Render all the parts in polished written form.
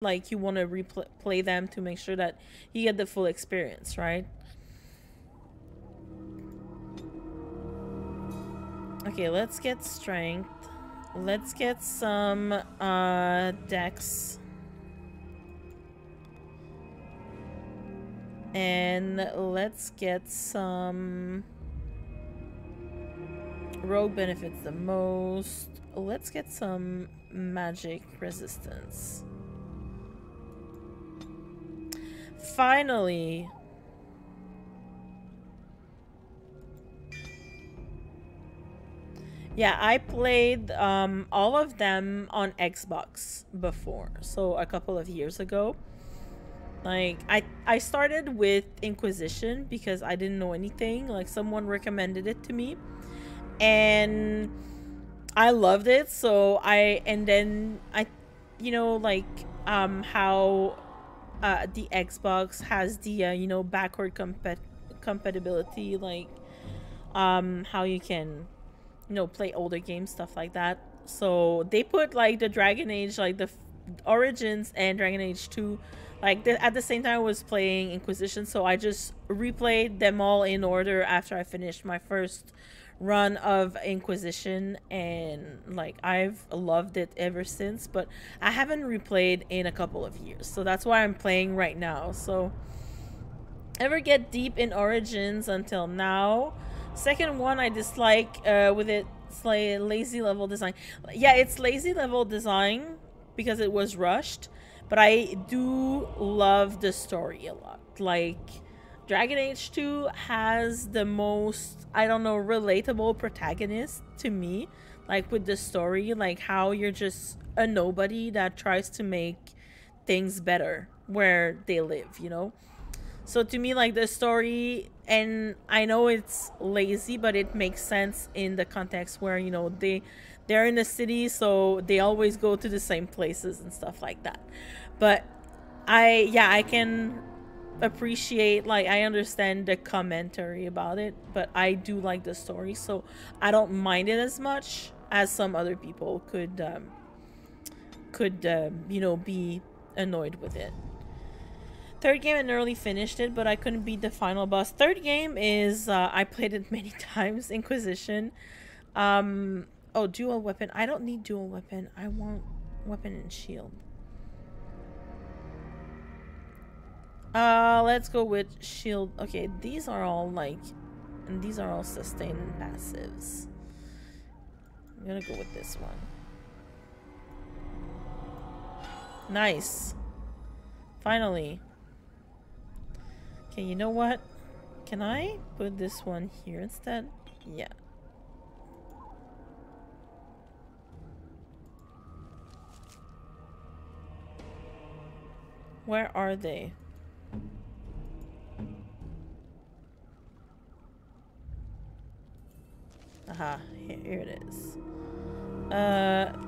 like you want to replay them to make sure that you get the full experience, right? Okay, let's get strength. Let's get some dex. And let's get some rogue benefits the most. Let's get some magic resistance. Finally. Yeah, I played all of them on Xbox before, so a couple of years ago. Like I started with Inquisition because I didn't know anything. Like someone recommended it to me, and I loved it. So then I, you know, like how the Xbox has the you know, backward compatibility, like how you can, you know, play older games, stuff like that. So they put like the Dragon Age, like the Origins and Dragon Age 2, like at the same time I was playing Inquisition, so I just replayed them all in order after I finished my first run of Inquisition, and like I've loved it ever since, but I haven't replayed in a couple of years, so that's why I'm playing right now. So ever get deep in Origins until now. Second one I dislike with it's like lazy level design. Yeah, it's lazy level design because it was rushed, but I do love the story a lot. Like Dragon Age 2 has the most, I don't know, relatable protagonist to me, like with the story, like how you're just a nobody that tries to make things better where they live, you know? So to me, like the story, and I know it's lazy, but it makes sense in the context where, you know, they're in the city, so they always go to the same places and stuff like that. But I can appreciate, like I understand the commentary about it, but I do like the story, so I don't mind it as much as some other people could you know, be annoyed with it. Third game, I nearly finished it, but I couldn't beat the final boss. Third game is, I played it many times, Inquisition. Oh, dual weapon. I don't need dual weapon. I want weapon and shield. Let's go with shield. Okay, these are all like, and these are all sustain and passives. I'm gonna go with this one. Nice. Finally. Okay, you know what? Can I put this one here instead? Yeah. Where are they? Aha, here it is.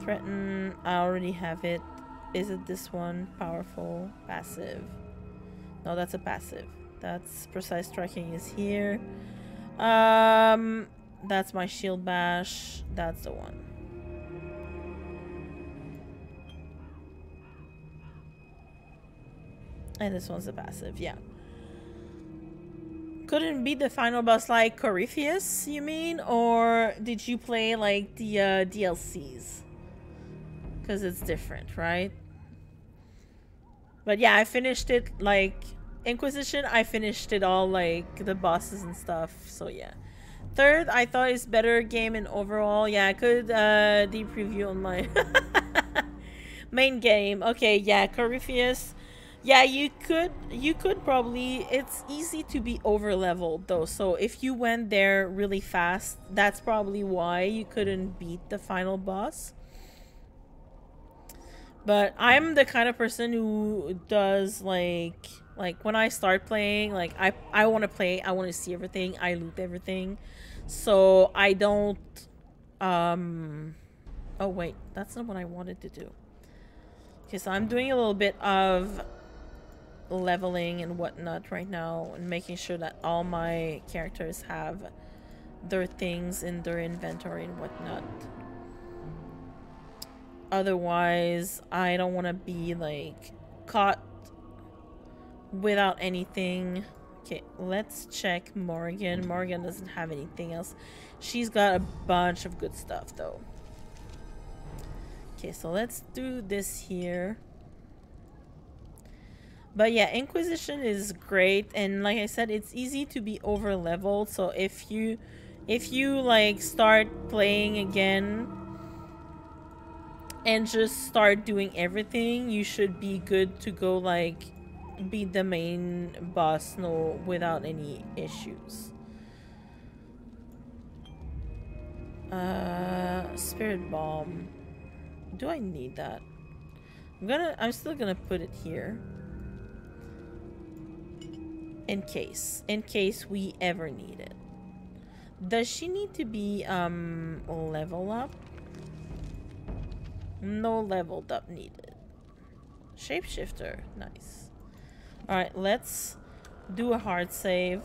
Threaten. I already have it. Is it this one? Powerful. Passive. No, that's a passive. That's precise striking is here. That's my shield bash. That's the one. And this one's a passive, yeah. Couldn't beat the final boss like Corypheus, you mean? Or did you play like the DLCs? Because it's different, right? But yeah, I finished it like Inquisition. I finished it all, like the bosses and stuff. So yeah. Third, I thought it's better game in overall. Yeah, I could deep preview on my main game. Okay, yeah, Corypheus. Yeah, you could probably, it's easy to be over leveled though. So if you went there really fast, that's probably why you couldn't beat the final boss. But I'm the kind of person who does like when I start playing, like I want to play, I want to see everything, I loot everything. So I don't oh wait, that's not what I wanted to do. Okay, so I'm doing a little bit of leveling and whatnot right now and making sure that all my characters have their things in their inventory and whatnot. Otherwise, I don't want to be like caught without anything. Okay, let's check Morgan. Morgan doesn't have anything else. She's got a bunch of good stuff though. Okay, so let's do this here. But yeah, Inquisition is great, and like I said, it's easy to be over leveled. So if you like start playing again and just start doing everything, you should be good to go, like beat the main boss without any issues. Spirit Bomb. Do I need that? I'm still gonna put it here. In case we ever need it. Does she need to be level up? No leveled up needed. Shapeshifter, nice. Alright, let's do a hard save.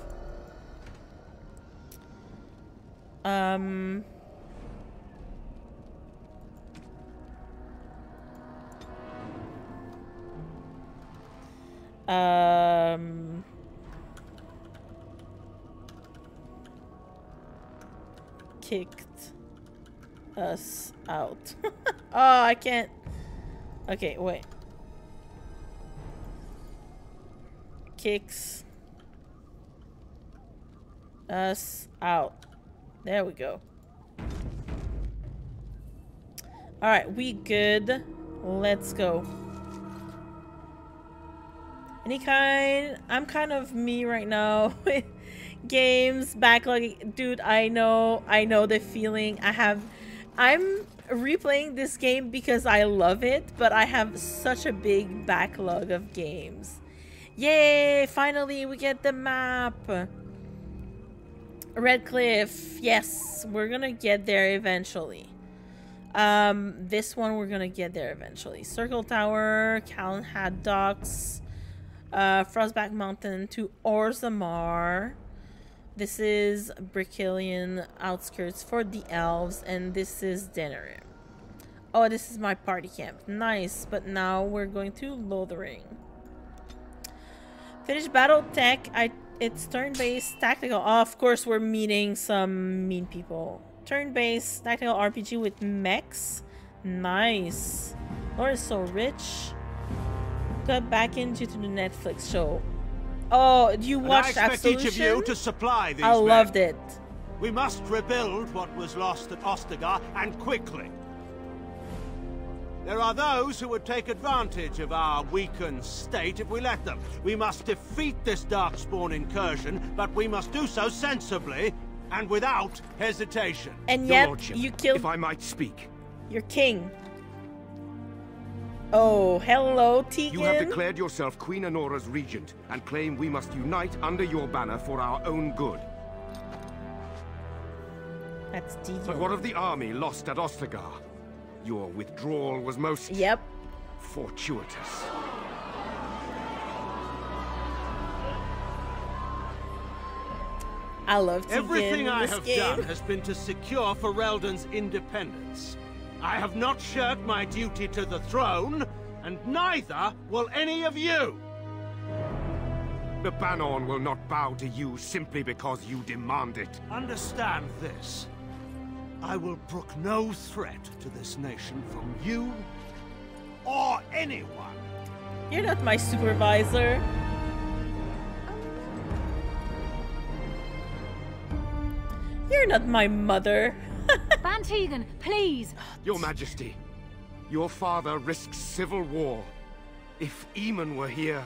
Kicked us out. Oh, I can't. Okay, wait. Kicks us out. There we go. Alright, we good. Let's go. I'm kind of me right now with games backlogging. Dude, I know the feeling. I'm replaying this game because I love it, but I have such a big backlog of games. Yay, finally we get the map. Red Cliff, yes, we're gonna get there eventually. This one we're gonna get there eventually. Circle Tower, Calenhad Docks, Frostback Mountain to Orzammar. This is Bricillion outskirts for the elves, and this is Denerim. Oh, this is my party camp. Nice, but now we're going to Lothering. Finish battle tech. It's turn-based tactical. Oh, of course, we're meeting some mean people. Turn-based tactical RPG with mechs. Nice. Lord is so rich. Got back into the Netflix show. Oh, you watched Absolution? I expect each of you to supply these I loved men. it. We must rebuild what was lost at Ostagar, and quickly. There are those who would take advantage of our weakened state if we let them. We must defeat this Darkspawn incursion, but we must do so sensibly and without hesitation. And Your yet, Lordship, you killed... if I might speak. Your king. Oh, hello, Tegan. You have declared yourself Queen Anora's regent and claim we must unite under your banner for our own good. That's Tegan. But what of the army lost at Ostagar? Your withdrawal was most... fortuitous. I love Tegan. Everything I have done has been to secure Ferelden's independence. I have not shirked my duty to the throne, and neither will any of you. The Banon will not bow to you simply because you demand it. Understand this. I will brook no threat to this nation from you or anyone. You're not my supervisor. You're not my mother. Ban Tegan, please! Your Majesty, your father risks civil war. If Eamon were here...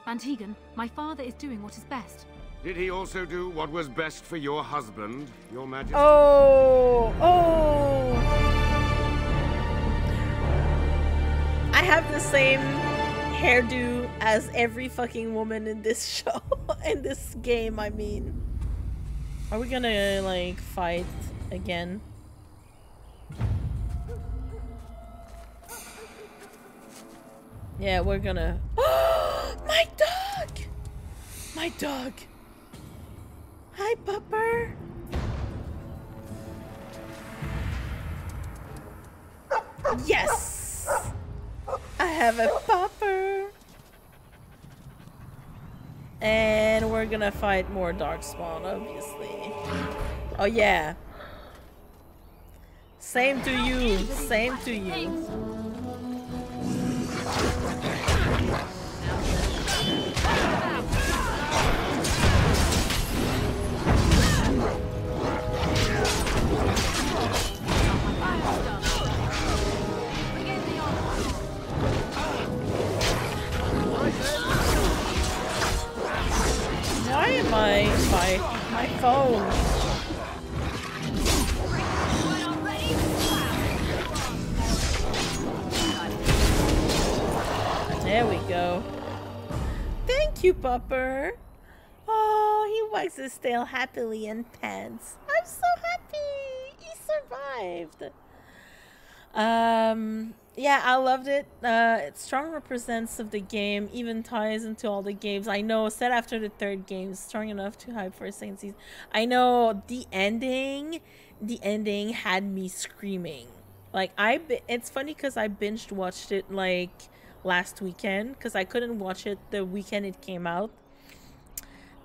Ban Tegan, my father is doing what is best. Did he also do what was best for your husband, Your Majesty? Oh! I have the same hairdo as every fucking woman in this show. In this game, I mean. Are we gonna, like, fight again? Yeah, we're gonna... My dog! My dog! Hi, Pupper! Yes! have a popper. And we're gonna fight more darkspawn, obviously. Oh yeah. Same to you. Same to you. Why am I my phone? There we go. Thank you, Pupper. Oh, he wags his tail happily and pants. I'm so happy. He survived. Yeah, I loved it. It strong represents of the game, even ties into all the games. I know, said after the third game, strong enough to hype for a second season. I know the ending had me screaming. Like, it's funny because I binged watched it like last weekend because I couldn't watch it the weekend it came out.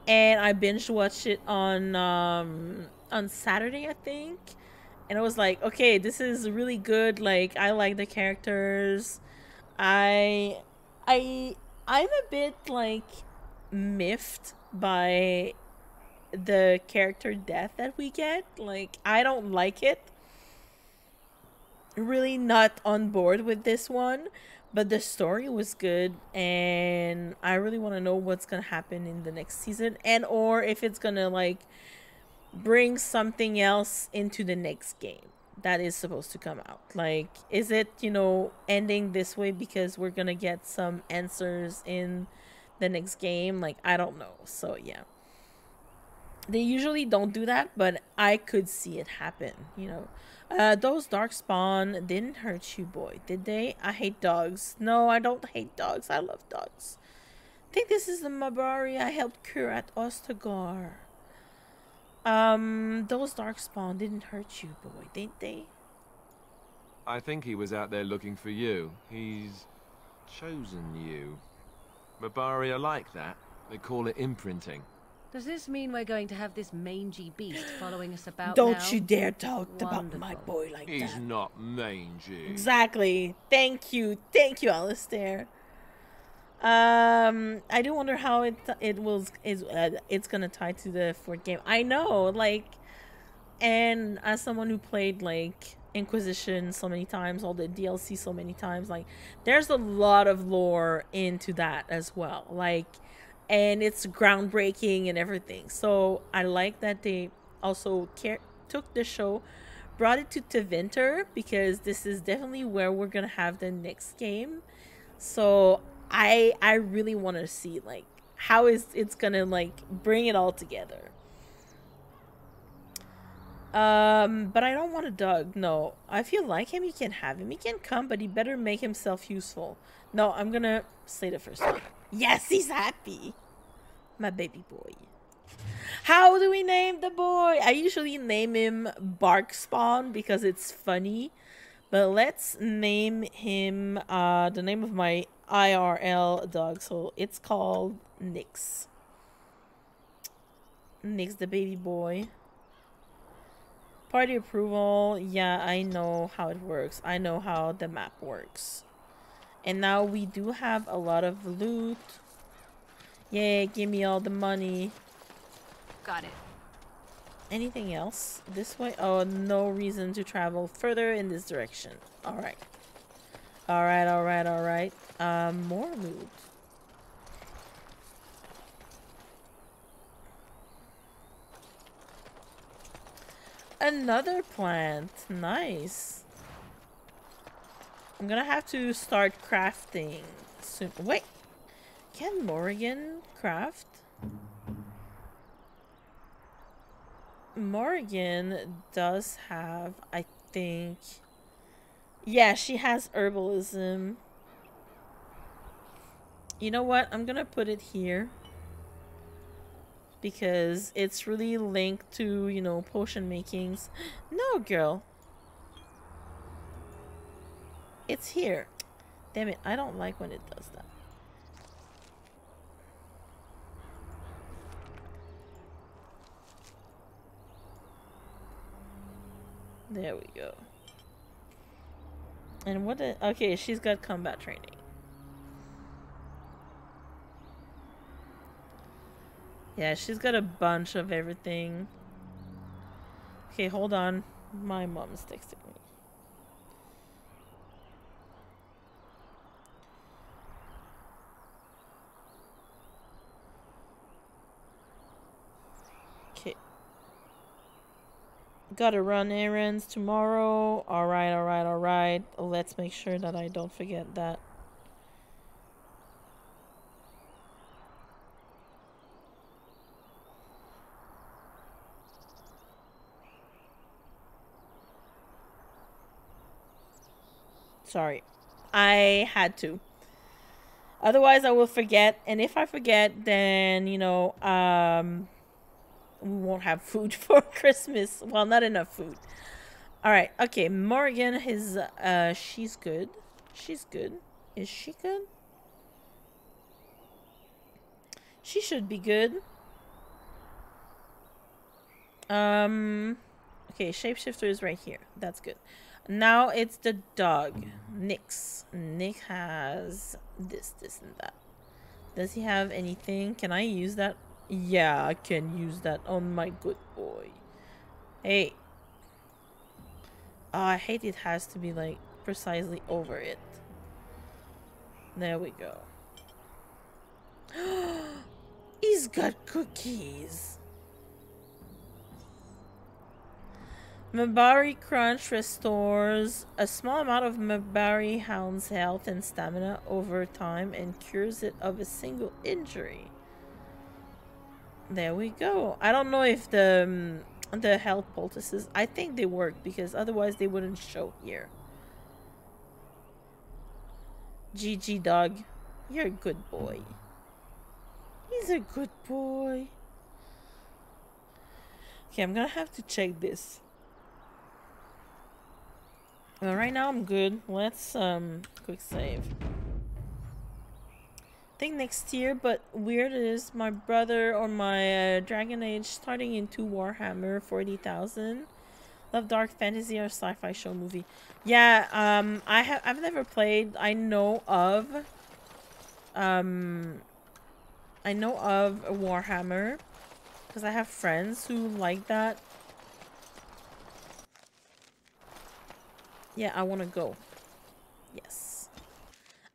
And I binge watched it on Saturday, I think. And I was like, okay, this is really good. Like, I like the characters. I'm a bit like miffed by the character death that we get. Like, I don't like it. Really not on board with this one. But the story was good, and I really want to know what's gonna happen in the next season, and or if it's gonna like bring something else into the next game that is supposed to come out. Like, is it, you know, ending this way because we're gonna get some answers in the next game? Like, I don't know. So yeah, they usually don't do that, but I could see it happen, you know. Those darkspawn didn't hurt you, boy, did they? I hate dogs. No, I don't hate dogs. I love dogs. I think this is the Mabari I helped cure at Ostagar. Those darkspawn didn't hurt you, boy, didn't they? I think he was out there looking for you. He's chosen you. Mabari are like that. They call it imprinting. Does this mean we're going to have this mangy beast following us about Don't now? you dare talk Wonderful. about my boy like He's that. not mangy. Exactly. Thank you, Alistair. I do wonder how it's gonna tie to the fourth game. I know, like, and as someone who played like Inquisition so many times, all the DLC so many times, like, there's a lot of lore into that as well. Like, and it's groundbreaking and everything. So I like that they also took the show, brought it to Tevinter, because this is definitely where we're gonna have the next game. So I really want to see like how it's gonna like bring it all together. But I don't want a dog. No, if you like him, you can have him. He can come, but he better make himself useful. No, I'm gonna say the first one. Yes, he's happy. My baby boy. How do we name the boy? I usually name him Barkspawn because it's funny. But let's name him the name of my IRL dog. So it's called Nyx. Nyx, the baby boy. Party approval. Yeah, I know how it works. I know how the map works. And now we do have a lot of loot. Yay, give me all the money. Got it. Anything else? This way? Oh, no reason to travel further in this direction. Alright. Alright. More loot. Another plant. Nice. I'm gonna have to start crafting soon. Wait. Can Morrigan craft? Morrigan does have, I think... Yeah, she has herbalism. You know what? I'm gonna put it here. Because it's really linked to, you know, potion makings. No, girl. It's here. Damn it, I don't like when it does that. There we go. And what the... Okay, she's got combat training. Yeah, she's got a bunch of everything. Okay, hold on. My mom's texting me. Okay. Gotta run errands tomorrow. Alright, alright, alright. Let's make sure that I don't forget that. Sorry. I had to. Otherwise, I will forget. And if I forget, then, you know, we won't have food for Christmas. Well, not enough food. Alright. Okay. Morgan is, she's good. She's good. Is she good? She should be good. Okay. Shapeshifter is right here. That's good. Now it's the dog. Nick's. Nick has this, and that. Does he have anything? Can I use that? Yeah, I can use that on my good boy. Hey. Oh, I hate it has to be like precisely over it. There we go. He's got cookies. Mabari Crunch restores a small amount of Mabari Hound's health and stamina over time and cures it of a single injury. There we go. I don't know if the health poultices, I think they work because otherwise they wouldn't show here. GG dog. You're a good boy. He's a good boy. Okay, I'm gonna have to check this. Well, right now I'm good. Let's quick save. I think next year, but weird is my brother or my Dragon Age starting into Warhammer 40,000. Love dark fantasy or sci-fi show movie. Yeah, I've never played. I know of Warhammer because I have friends who like that. Yeah, I want to go. Yes.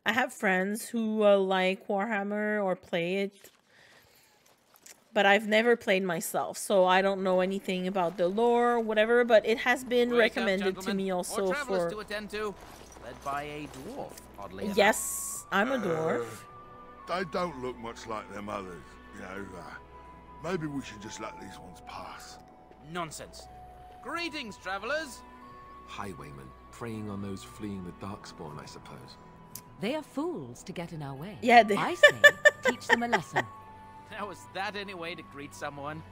I have friends who like Warhammer or play it. But I've never played myself, so I don't know anything about the lore, whatever, but it has been recommended to me also for... to attend to, led by a dwarf, oddly enough. Yes, I'm a dwarf. They don't look much like them others, you know. Maybe we should just let these ones pass. Nonsense. Greetings, travelers. Highwaymen, preying on those fleeing the Darkspawn, I suppose. They are fools to get in our way. Yeah, they... I say, teach them a lesson. Now, is that any way to greet someone?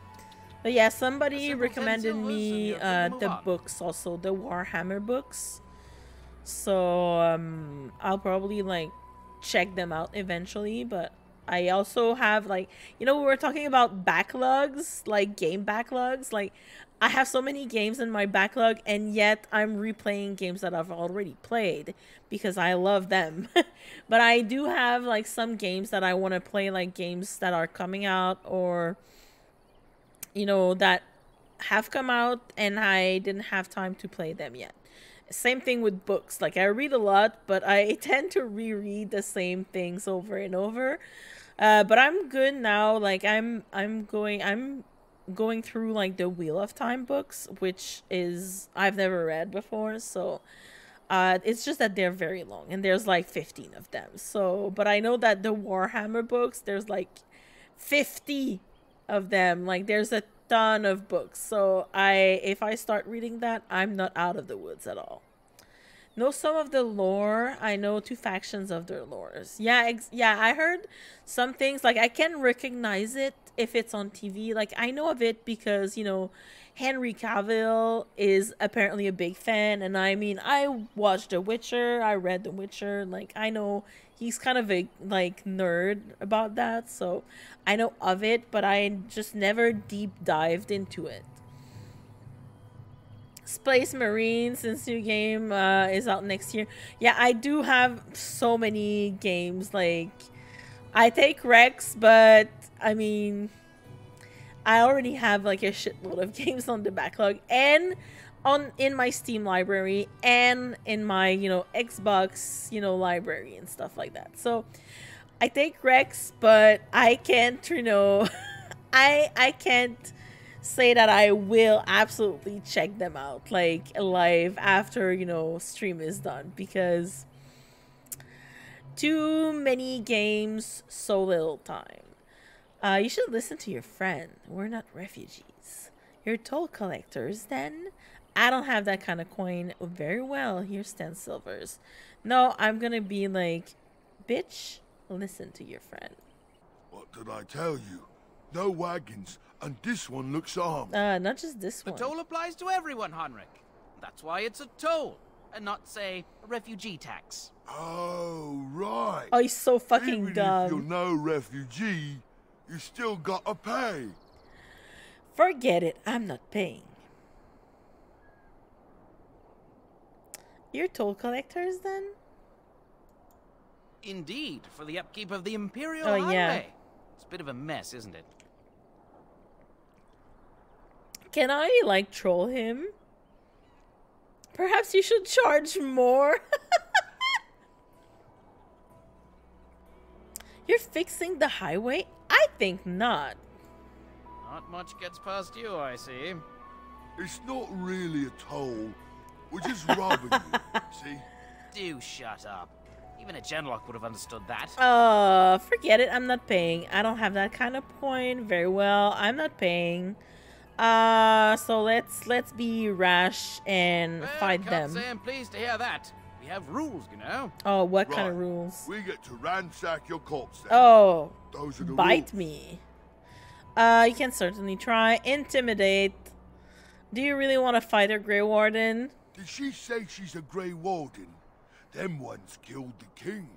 But yeah, somebody recommended me the books also, the Warhammer books. So I'll probably like check them out eventually, but I also have like, you know, we were talking about backlogs, like game backlogs. Like I have so many games in my backlog and yet I'm replaying games that I've already played because I love them. But I do have like some games that I want to play, like games that are coming out or, you know, that have come out and I didn't have time to play them yet. Same thing with books. Like I read a lot, but I tend to reread the same things over and over. But I'm good now. Like I'm going through like the Wheel of Time books, which is I've never read before, so it's just that they're very long and there's like 15 of them. So but I know that the Warhammer books, there's like 50 of them. Like there's a ton of books, so if I start reading that, I'm not out of the woods at all. Know some of the lore. I know 2 factions of their lores. Yeah, yeah, I heard some things. Like, I can recognize it if it's on TV. Like, I know of it because, you know, Henry Cavill is apparently a big fan. And I mean, I watched The Witcher. I read The Witcher. Like, I know he's kind of a, like, nerd about that. So, I know of it, but I just never deep dived into it. Space Marines, since new game is out next year. Yeah, I do have so many games. Like, I take Rex, but I mean, I already have like a shitload of games on the backlog and in my Steam library and in my, you know, Xbox, you know, library and stuff like that. So I take Rex, but I can't, you know, I can't say that I will absolutely check them out like live after, you know, stream is done, because too many games, so little time. You should listen to your friend. We're not refugees. You're toll collectors then? I don't have that kind of coin. Very well, here's 10 silvers. No, I'm gonna be like, bitch, listen to your friend. What did I tell you? No wagons. And this one looks armed. Not just this one. The toll applies to everyone, Heinrich. That's why it's a toll, and not, say, a refugee tax. Oh, right. Oh, he's so fucking Even dumb. if you're no refugee, you still gotta pay. Forget it. I'm not paying. You're toll collectors then? Indeed, for the upkeep of the Imperial Oh, Highway. yeah. It's a bit of a mess, isn't it? Can I, like, troll him? Perhaps you should charge more. You're fixing the highway? I think not. Not much gets past you, I see. It's not really a toll. We're just robbing you, see? Do shut up. Even a genlock would have understood that. Forget it. I'm not paying. I don't have that kind of point. Very well. I'm not paying. So let's be rash and Well, fight can't them. say I'm pleased to hear that. We have rules, you know. Oh, what kind Right. of rules? We get to ransack your corpse then. Oh, Those are the bite rules. me. You can certainly try. Intimidate. Do you really want to fight her, Grey Warden? Did she say she's a Grey Warden? Them ones killed the king.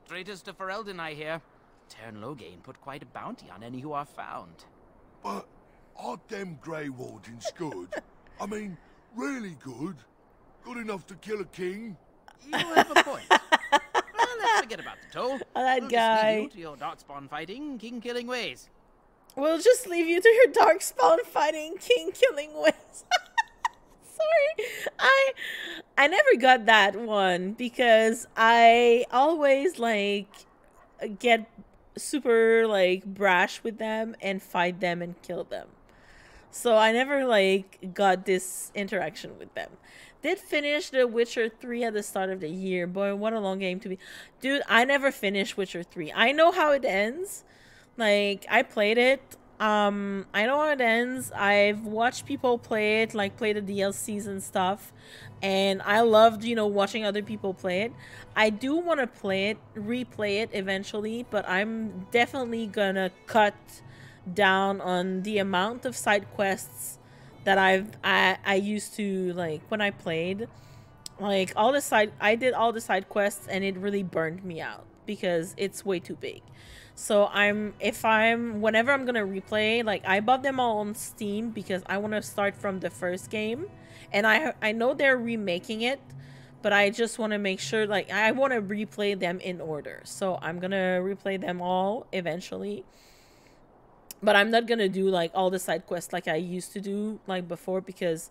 Traitors to Ferelden, I hear. Tern Loghain put quite a bounty on any who are found. But are them Grey Wardens good? I mean, really good? Good enough to kill a king? You have a point. Well, let's forget about the toll. That We'll guy. just leave you to your darkspawn fighting, king-killing ways. We'll just leave you to your dark spawn fighting king killing ways. Sorry. I never got that one because I always like get super like brash with them and fight them and kill them. So I never like got this interaction with them. Did finish The Witcher 3 at the start of the year. Boy, what a long game to be. Dude, I never finished Witcher 3. I know how it ends. Like, I played it. I know how it ends. I've watched people play it, like play the DLCs and stuff. And I loved, you know, watching other people play it. I do want to play it, replay it eventually, but I'm definitely gonna cut down on the amount of side quests that I used to like when I played. Like I did all the side quests and it really burned me out because it's way too big. So whenever I'm gonna replay, like I bought them all on Steam because I want to start from the first game, and I know they're remaking it, but I just want to make sure, like I want to replay them in order. So I'm gonna replay them all eventually, but I'm not gonna do like all the side quests like I used to do like before because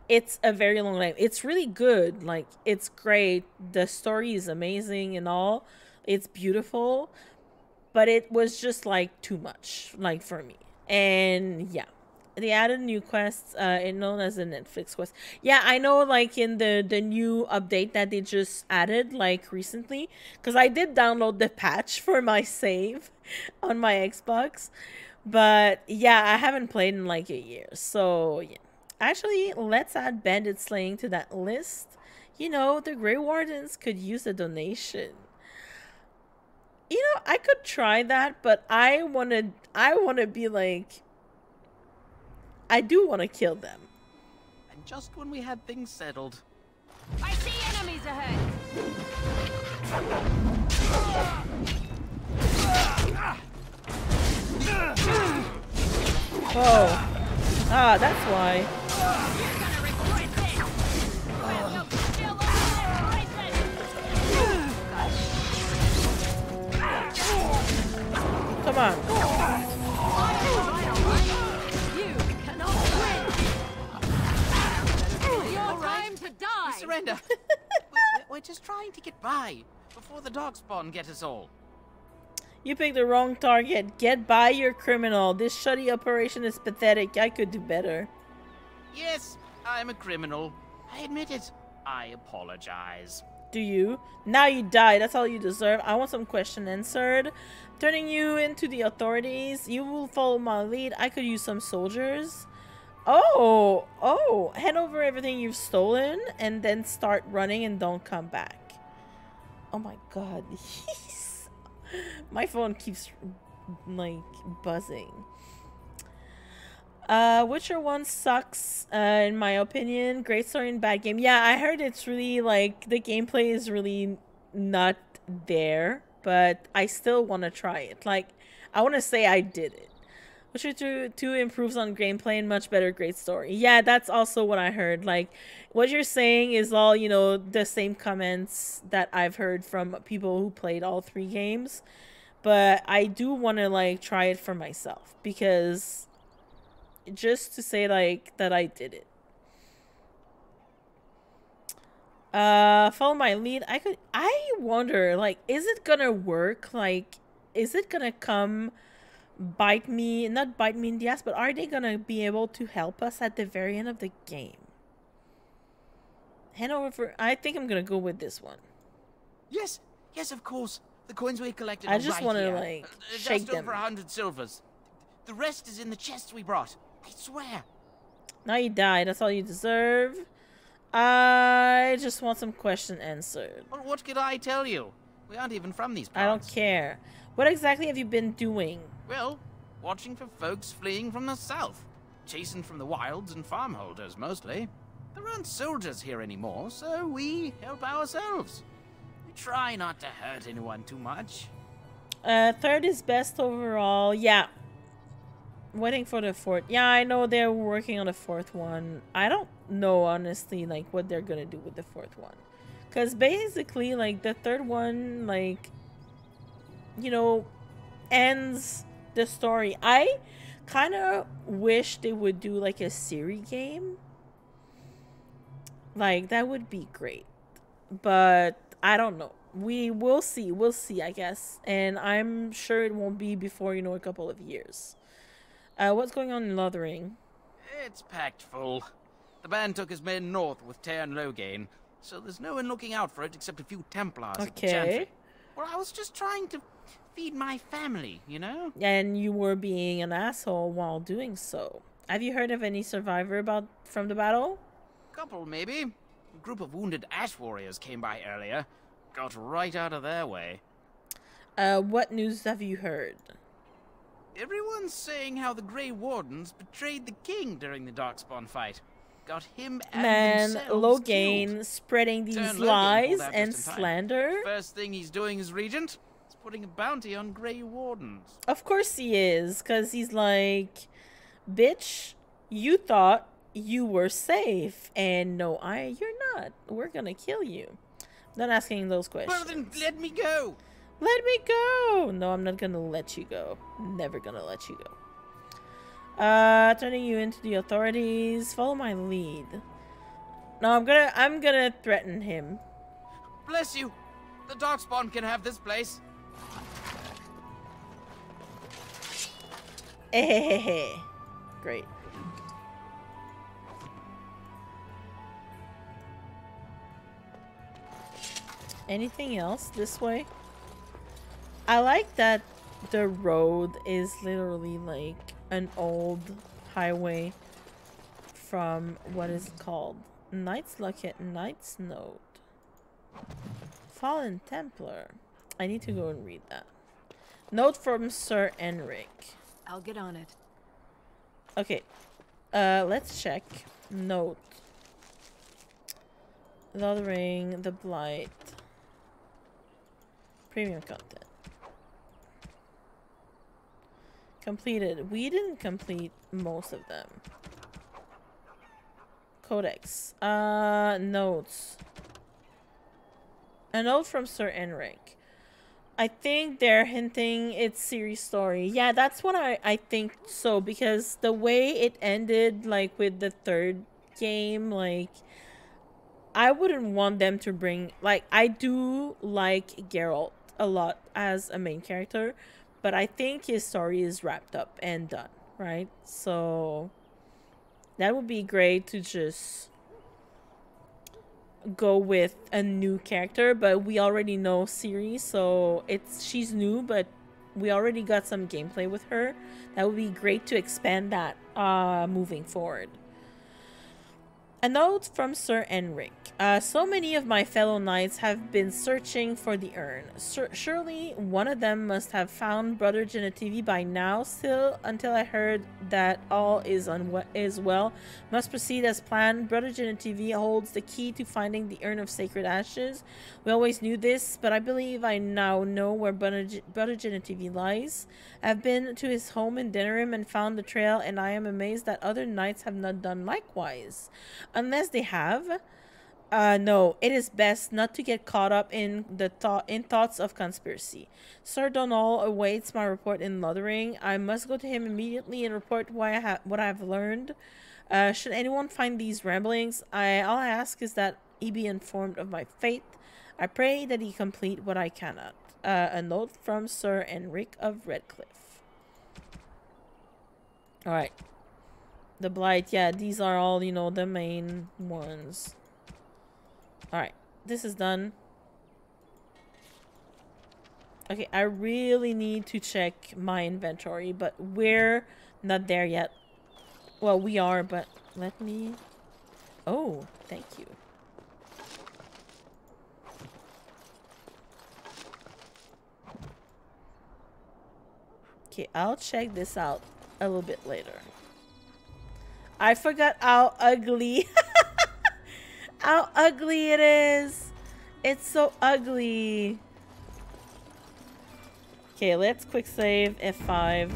it's a very long game. It's really good, like it's great. The story is amazing and all. It's beautiful. But it was just like too much, like for me. And yeah, they added new quests, known as the Netflix quest. Yeah, I know, like in the new update that they just added like recently, because I did download the patch for my save on my Xbox. But yeah, I haven't played in like a year. So yeah, actually, let's add bandit slaying to that list. You know, the Grey Wardens could use a donation. You know, I could try that, but I wanna be like, I do want to kill them. And just when we had things settled. I see enemies ahead. Oh. Ah, that's why. You're gonna regret this. Well, still over there, right then. Come on. You cannot win. Your time to die. We surrender. We're just trying to get by before the darkspawn get us all. You picked the wrong target. Get by your criminal. This shoddy operation is pathetic. I could do better. Yes, I'm a criminal. I admit it. I apologize. Do you? Now you die. That's all you deserve. I want some question answered. Turning you into the authorities. You will follow my lead. I could use some soldiers. Oh. Hand over everything you've stolen and then start running and don't come back. Oh my god. My phone keeps like buzzing. Witcher 1 sucks in my opinion. Great story and bad game. Yeah, I heard it's really like the gameplay is really not there, but I still want to try it. Like, I want to say I did it. Witcher 2 improves on gameplay and much better, great story. Yeah, that's also what I heard. Like, what you're saying is all, you know, the same comments that I've heard from people who played all 3 games. But I do want to, like, try it for myself. Because just to say, like, that I did it. Follow my lead. I wonder, like, is it gonna work? Like, is it gonna come... not bite me in the ass, but are they gonna be able to help us at the very end of the game? Hand over for... I think I'm gonna go with this one. Yes, of course. The coins we collected I are just right want to, here. like, shake just them. over 100 silvers. The rest is in the chests we brought. I swear. Now you die. That's all you deserve. I just want some question answered. Well, what could I tell you? We aren't even from these parts. I don't care. What exactly have you been doing? Well, watching for folks fleeing from the south. Chasing from the wilds and farmholders, mostly. There aren't soldiers here anymore, so we help ourselves. We try not to hurt anyone too much. 3rd is best overall. Yeah. Waiting for the 4th. Yeah, I know they're working on the 4th one. I don't know, honestly, like, what they're gonna do with the 4th one. Because basically, like, the 3rd one, like, you know, ends the story. I kind of wish they would do, like, a series game. Like, that would be great. But I don't know. We'll see. We'll see, I guess. And I'm sure it won't be before, you know, a couple of years. What's going on in Lothering? It's packed full. The band took his men north with Tear and Loghain, so there's no one looking out for it except a few Templars at the Chantry. Well, I was just trying to feed my family, you know? And you were being an asshole while doing so. Have you heard of any survivor from the battle? Couple, maybe. A group of wounded ash warriors came by earlier. Got right out of their way. What news have you heard? Everyone's saying how the Grey Wardens betrayed the king during the Darkspawn fight. Got him and themselves Loghain killed. spreading these Loghain lies pulled out and just in time. slander? First thing he's doing as regent is putting a bounty on Grey Wardens. Of course he is, because he's like, bitch, you thought you were safe, and no, you're not. We're gonna kill you. Not asking those questions. Well, then let me go. Let me go. No, I'm not gonna let you go. Never gonna let you go. Turning you into the authorities. Follow my lead. No, I'm gonna threaten him. Bless you. The Darkspawn can have this place. Ehehehe. Great. Anything else this way? I like that the road is literally like an old highway from what is it called? Knight's Locket, Knight's Note. Fallen Templar. I need to go and read that. Note from Sir Enric. I'll get on it. Okay. Let's check. Note. Lothering, the Blight. Premium content. Completed. We didn't complete most of them. Codex. Notes. A note from Sir Enric. I think they're hinting it's series story. Yeah, that's what I think so, because the way it ended, like, with the third game, like, I wouldn't want them to bring, like, I do like Geralt a lot as a main character, but I think his story is wrapped up and done, right? So that would be great to just go with a new character, but we already know Ciri, so she's new, but we already got some gameplay with her. That would be great to expand that moving forward. A note from Sir Enric. So many of my fellow knights have been searching for the urn. Surely one of them must have found Brother Genetivi by now. Still, until I heard that all is well, must proceed as planned. Brother Genetivi holds the key to finding the urn of sacred ashes. We always knew this, but I believe I now know where Brother Genetivi lies. I've been to his home in Denerim and found the trail, and I am amazed that other knights have not done likewise. Unless they have. No, it is best not to get caught up in thoughts of conspiracy. Sir Donal awaits my report in Lothering. I must go to him immediately and report what I have learned. Should anyone find these ramblings, all I ask is that he be informed of my fate. I pray that he complete what I cannot. A note from Sir Enric of Redcliffe. Alright. The Blight, yeah, these are all, you know, the main ones. Alright, this is done. Okay, I really need to check my inventory, but we're not there yet. Well, we are, but let me... Oh, thank you. Okay, I'll check this out a little bit later. I forgot how ugly how ugly it is. It's so ugly. Okay, let's quick save F5.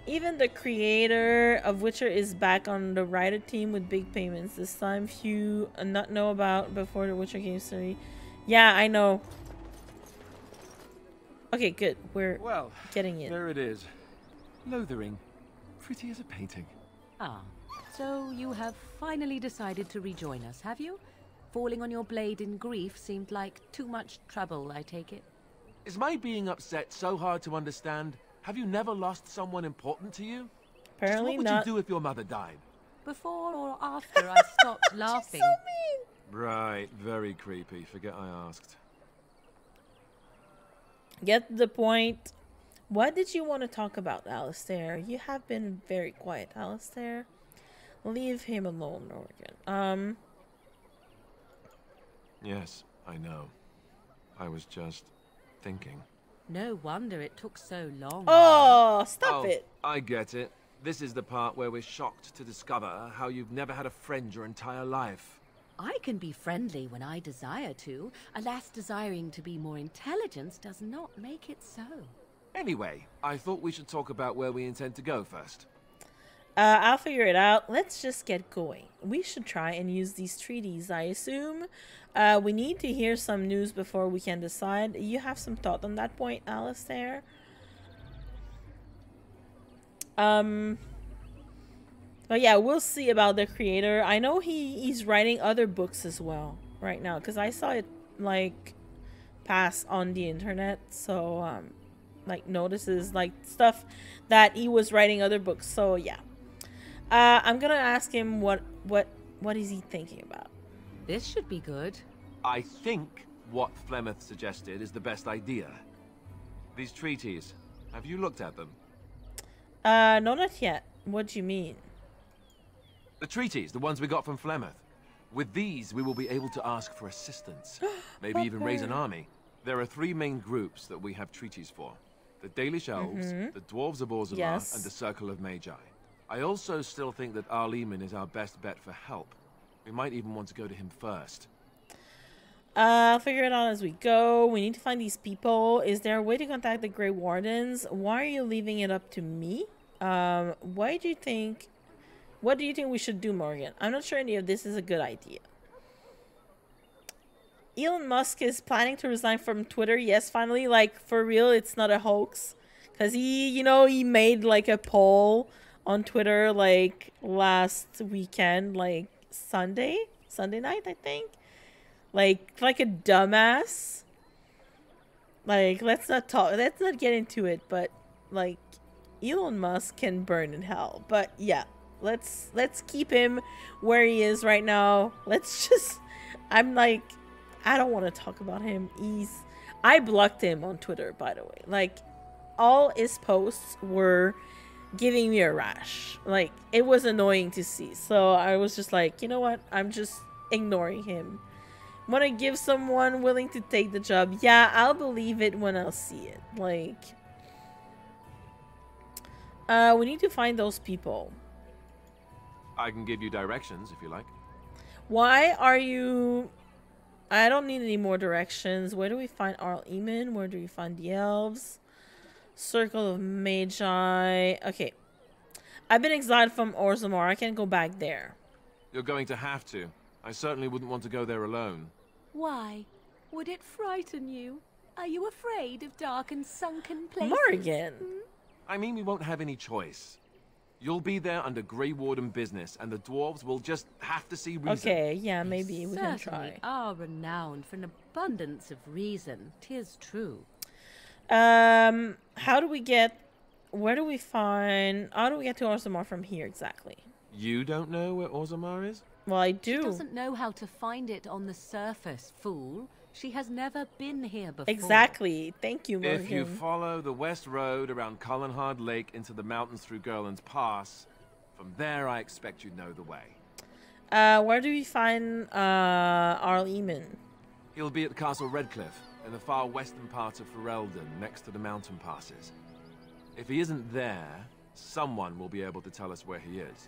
Even the creator of Witcher is back on the writer team with big payments. This time few not know about before the Witcher game story. Yeah, I know. Okay, good. We're getting in. There it is. Lothering. Pretty as a painting. Ah, so you have finally decided to rejoin us, have you? Falling on your blade in grief seemed like too much trouble, I take it. Is my being upset so hard to understand? Have you never lost someone important to you? Apparently what would you do if your mother died? Before or after I stopped laughing. So mean. Right, very creepy. Forget I asked. Get the point. What did you want to talk about, Alistair? You have been very quiet, Alistair. Leave him alone, Morgan. Yes, I know. I was just thinking. No wonder it took so long. Oh, stop it. I get it. This is the part where we're shocked to discover how you've never had a friend your entire life. I can be friendly when I desire to. Alas, desiring to be more intelligent does not make it so. Anyway, I thought we should talk about where we intend to go first. I'll figure it out. Let's just get going. We should try and use these treaties, I assume. We need to hear some news before we can decide. You have some thought on that point, Alistair? But yeah, we'll see about the creator. I know he's writing other books as well right now, because I saw it like pass on the internet. So like notices like stuff that he was writing other books. So yeah, I'm gonna ask him what is he thinking about. This should be good. I think what Flemeth suggested is the best idea. These treaties, have you looked at them? No, not yet. What do you mean? The treaties, the ones we got from Flemeth. With these, we will be able to ask for assistance. Maybe even raise an army. There are 3 main groups that we have treaties for. The Dalish Elves, the Dwarves of Orzammar, and the Circle of Magi. I also still think that Arleman is our best bet for help. We might even want to go to him first. I'll figure it out as we go. We need to find these people. Is there a way to contact the Grey Wardens? Why are you leaving it up to me? What do you think we should do, Morgan? I'm not sure any of this is a good idea. Elon Musk is planning to resign from Twitter. Yes, finally, like, for real, it's not a hoax. Because he, you know, he made, like, a poll on Twitter, like, last weekend, like, Sunday night, I think. Like a dumbass. Like, let's not get into it, but, like, Elon Musk can burn in hell. But, yeah, let's keep him where he is right now. Let's just, I'm like, I don't want to talk about him. I blocked him on Twitter, by the way. Like, all his posts were giving me a rash. Like, it was annoying to see. So I was just like, you know what? I'm just ignoring him. Want to give someone willing to take the job? Yeah, I'll believe it when I'll see it. Like, we need to find those people. I can give you directions if you like. Why are you... I don't need any more directions. Where do we find Arl Eamon? Where do we find the elves? Circle of Magi. Okay. I've been exiled from Orzammar. I can't go back there. You're going to have to. I certainly wouldn't want to go there alone. Why? Would it frighten you? Are you afraid of dark and sunken places? Morgan. I mean, we won't have any choice. You'll be there under Grey Warden business, and the dwarves will just have to see reason. Okay, yeah, maybe we can try. Certainly are renowned for an abundance of reason. 'Tis true. How do we get to Orzammar from here exactly? You don't know where Orzammar is? Well, I She do. doesn't know how to find it on the surface, fool. She has never been here before. Exactly. Thank you, Morgan. If you follow the west road around Cullenhard Lake into the mountains through Gerland's Pass, from there I expect you'd know the way. Where do we find Arl Eamon? He'll be at Castle Redcliffe, in the far western part of Ferelden, next to the mountain passes. If he isn't there, someone will be able to tell us where he is.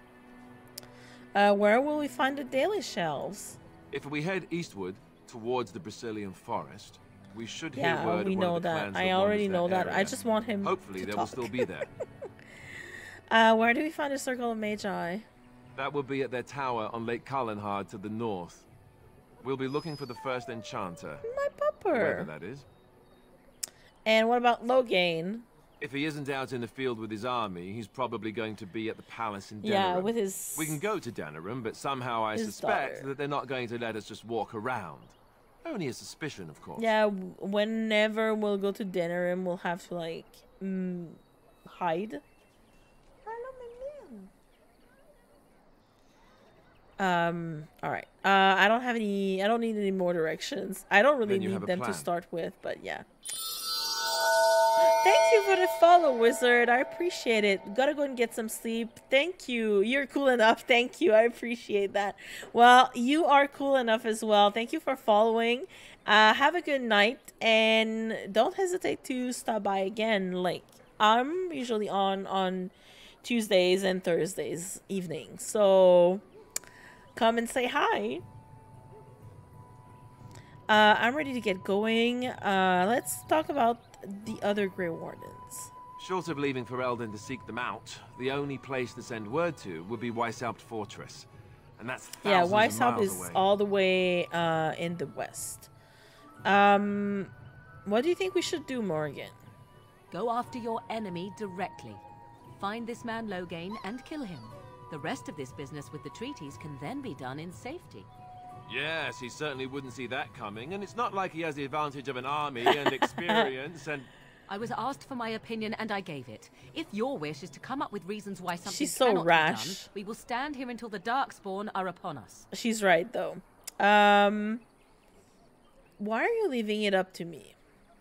Where will we find the daily shelves? If we head eastward, towards the Brazilian forest, we should hear Yeah, word we of one know of the that. clans I that already wanders know that that. I area. just want him Hopefully to they talk. will still be there. Where do we find the Circle of Magi? That will be at their tower on Lake Cullenhard to the north. We'll be looking for the first enchanter. My Whoever pupper. that is. And what about Loghain? If he isn't out in the field with his army, he's probably going to be at the palace in Denerim. Yeah, with his... We can go to Denerim, but somehow I his suspect daughter. that they're not going to let us just walk around. Only a suspicion, of course. Yeah, whenever we'll go to Denerim, we'll have to, like, hide. Alright. I don't need any more directions. I don't really Then you need have a them to plan. start with, but yeah. Thank you for the follow, Wizard. I appreciate it. Gotta go and get some sleep. Thank you. You're cool enough. Thank you. I appreciate that. Well, you are cool enough as well. Thank you for following. Have a good night, and don't hesitate to stop by again. Like, I'm usually on Tuesdays and Thursdays evening, so come and say hi. I'm ready to get going. Let's talk about the other Grey Wardens. Short of leaving Ferelden to seek them out, the only place to send word to would be Weishaupt Fortress. And that's thousands of Weishaupt miles is away. all the way in the west. What do you think we should do, Morgan? Go after your enemy directly. Find this man Loghain and kill him. The rest of this business with the treaties can then be done in safety. Yes, he certainly wouldn't see that coming, and it's not like he has the advantage of an army and experience and... I was asked for my opinion and I gave it. If your wish is to come up with reasons why something She's so cannot be rash. done, we will stand here until the Darkspawn are upon us. She's right, though. Why are you leaving it up to me?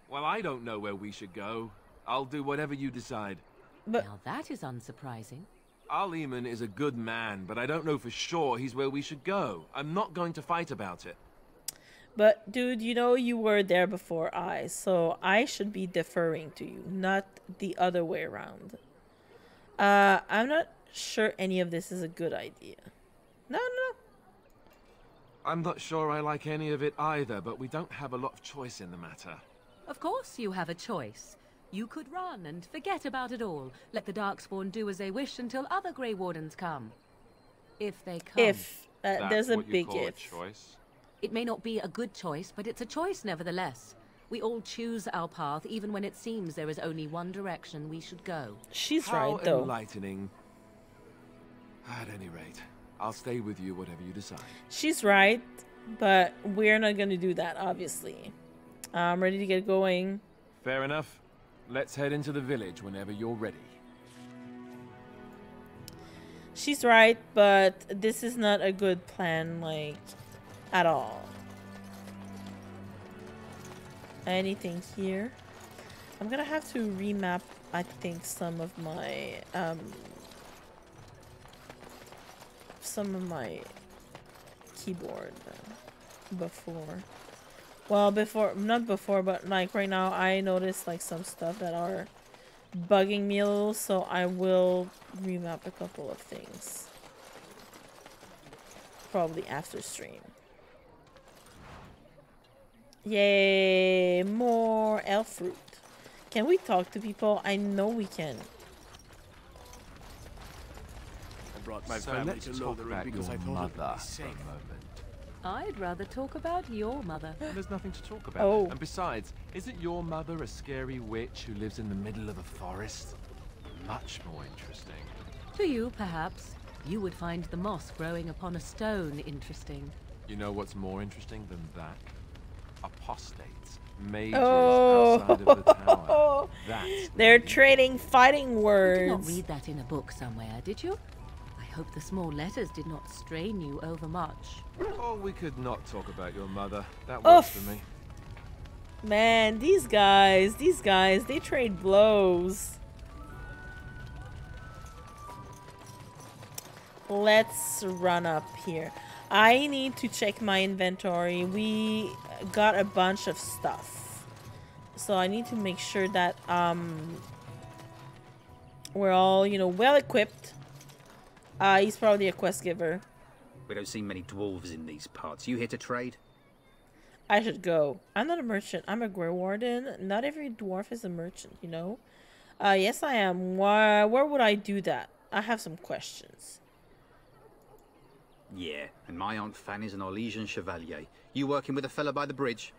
Well, I don't know where we should go. I'll do whatever you decide. But Now that is unsurprising. Our Lehman is a good man, but I don't know for sure he's where we should go. I'm not going to fight about it. But, dude, you know you were there before I, so I should be deferring to you, not the other way around. I'm not sure any of this is a good idea. No. I'm not sure I like any of it either, but we don't have a lot of choice in the matter. Of course you have a choice. You could run and forget about it all. Let the Darkspawn do as they wish until other Grey Wardens come. If they come. If. There's a big if. Choice? It may not be a good choice, but it's a choice nevertheless. We all choose our path, even when it seems there is only one direction we should go. She's How right, though. Enlightening. At any rate, I'll stay with you whatever you decide. She's right, but we're not going to do that, obviously. I'm ready to get going. Fair enough. Let's head into the village whenever you're ready. She's right, but this is not a good plan, like, at all. Anything here? I'm gonna have to remap, I think, some of my keyboard before. Well, not before, but like right now I noticed like some stuff that are bugging me a little, so I will remap a couple of things. Probably after stream. Yay, more elf fruit. Can we talk to people? I know we can. I brought my So family let's to talk Lothering about because I your thought it mother would be for safe. a moment. I'd rather talk about your mother. There's nothing to talk about. Oh. And besides, isn't your mother a scary witch who lives in the middle of a forest? Much more interesting. To you, perhaps. You would find the moss growing upon a stone interesting. You know what's more interesting than that? Apostates. Mages outside of the tower. That's They're trading fighting You words. did not read that in a book somewhere, did you? I hope the small letters did not strain you overmuch. Oh, we could not talk about your mother. That works for me. Man, these guys, they trade blows. Let's run up here. I need to check my inventory. We got a bunch of stuff. So I need to make sure that we're all, you know, well equipped. He's probably a quest giver. We don't see many dwarves in these parts. You here to trade? I should go. I'm not a merchant. I'm a Grey Warden. Not every dwarf is a merchant, you know? Yes, I am. Where would I do that? I have some questions. Yeah, and my Aunt Fanny's an Orlesian Chevalier. You working with a fella by the bridge?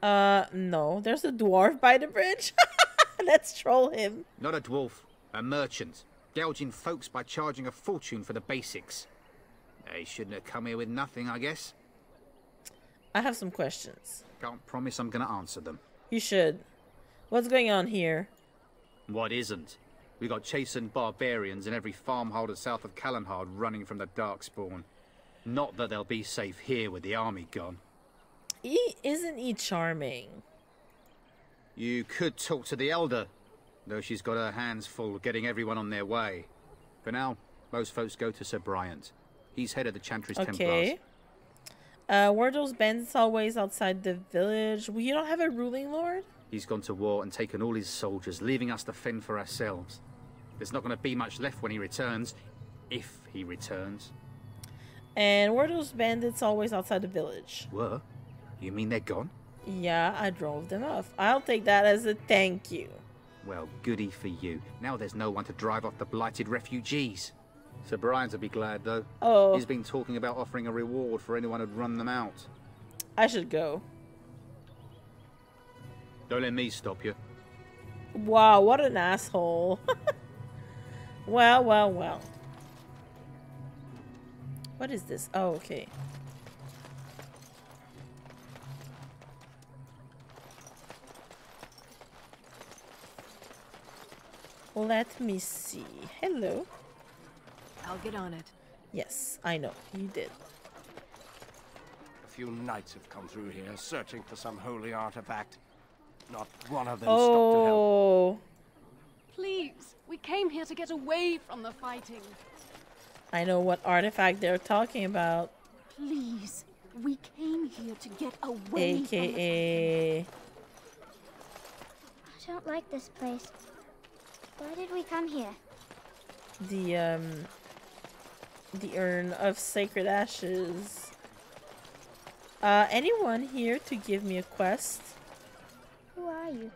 No. There's a dwarf by the bridge. Let's troll him. Not a dwarf, a merchant. Gouging folks by charging a fortune for the basics. They shouldn't have come here with nothing, I guess. I have some questions. Can't promise I'm gonna answer them. You should. What's going on here? What isn't? We got chastened barbarians in every farmholder south of Callanhard running from the Darkspawn. Not that they'll be safe here with the army gone. Isn't he charming? You could talk to the Elder, though she's got her hands full getting everyone on their way. For now, most folks go to Sir Bryant. He's head of the Chantry's Okay. Templars. Were those bandits always outside the village? Well, you don't have a ruling lord? He's gone to war and taken all his soldiers, leaving us to fend for ourselves. There's not going to be much left when he returns, if he returns. And were those bandits always outside the village? Were? You mean they're gone? Yeah, I drove them off. I'll take that as a thank you. Well, goody for you. Now there's no one to drive off the blighted refugees. Sir Brian'll be glad, though. Oh. He's been talking about offering a reward for anyone who'd run them out. I should go. Don't let me stop you. Wow, what an asshole. Well. What is this? Oh, okay. Let me see. Hello. I'll get on it. Yes, I know. You did. A few knights have come through here, searching for some holy artifact. Not one of them stopped to help. Oh. Please, we came here to get away from the fighting. I know what artifact they're talking about. Please, we came here to get away from the AKA... I don't like this place. Why did we come here? The urn of sacred ashes. Anyone here to give me a quest? Who are you?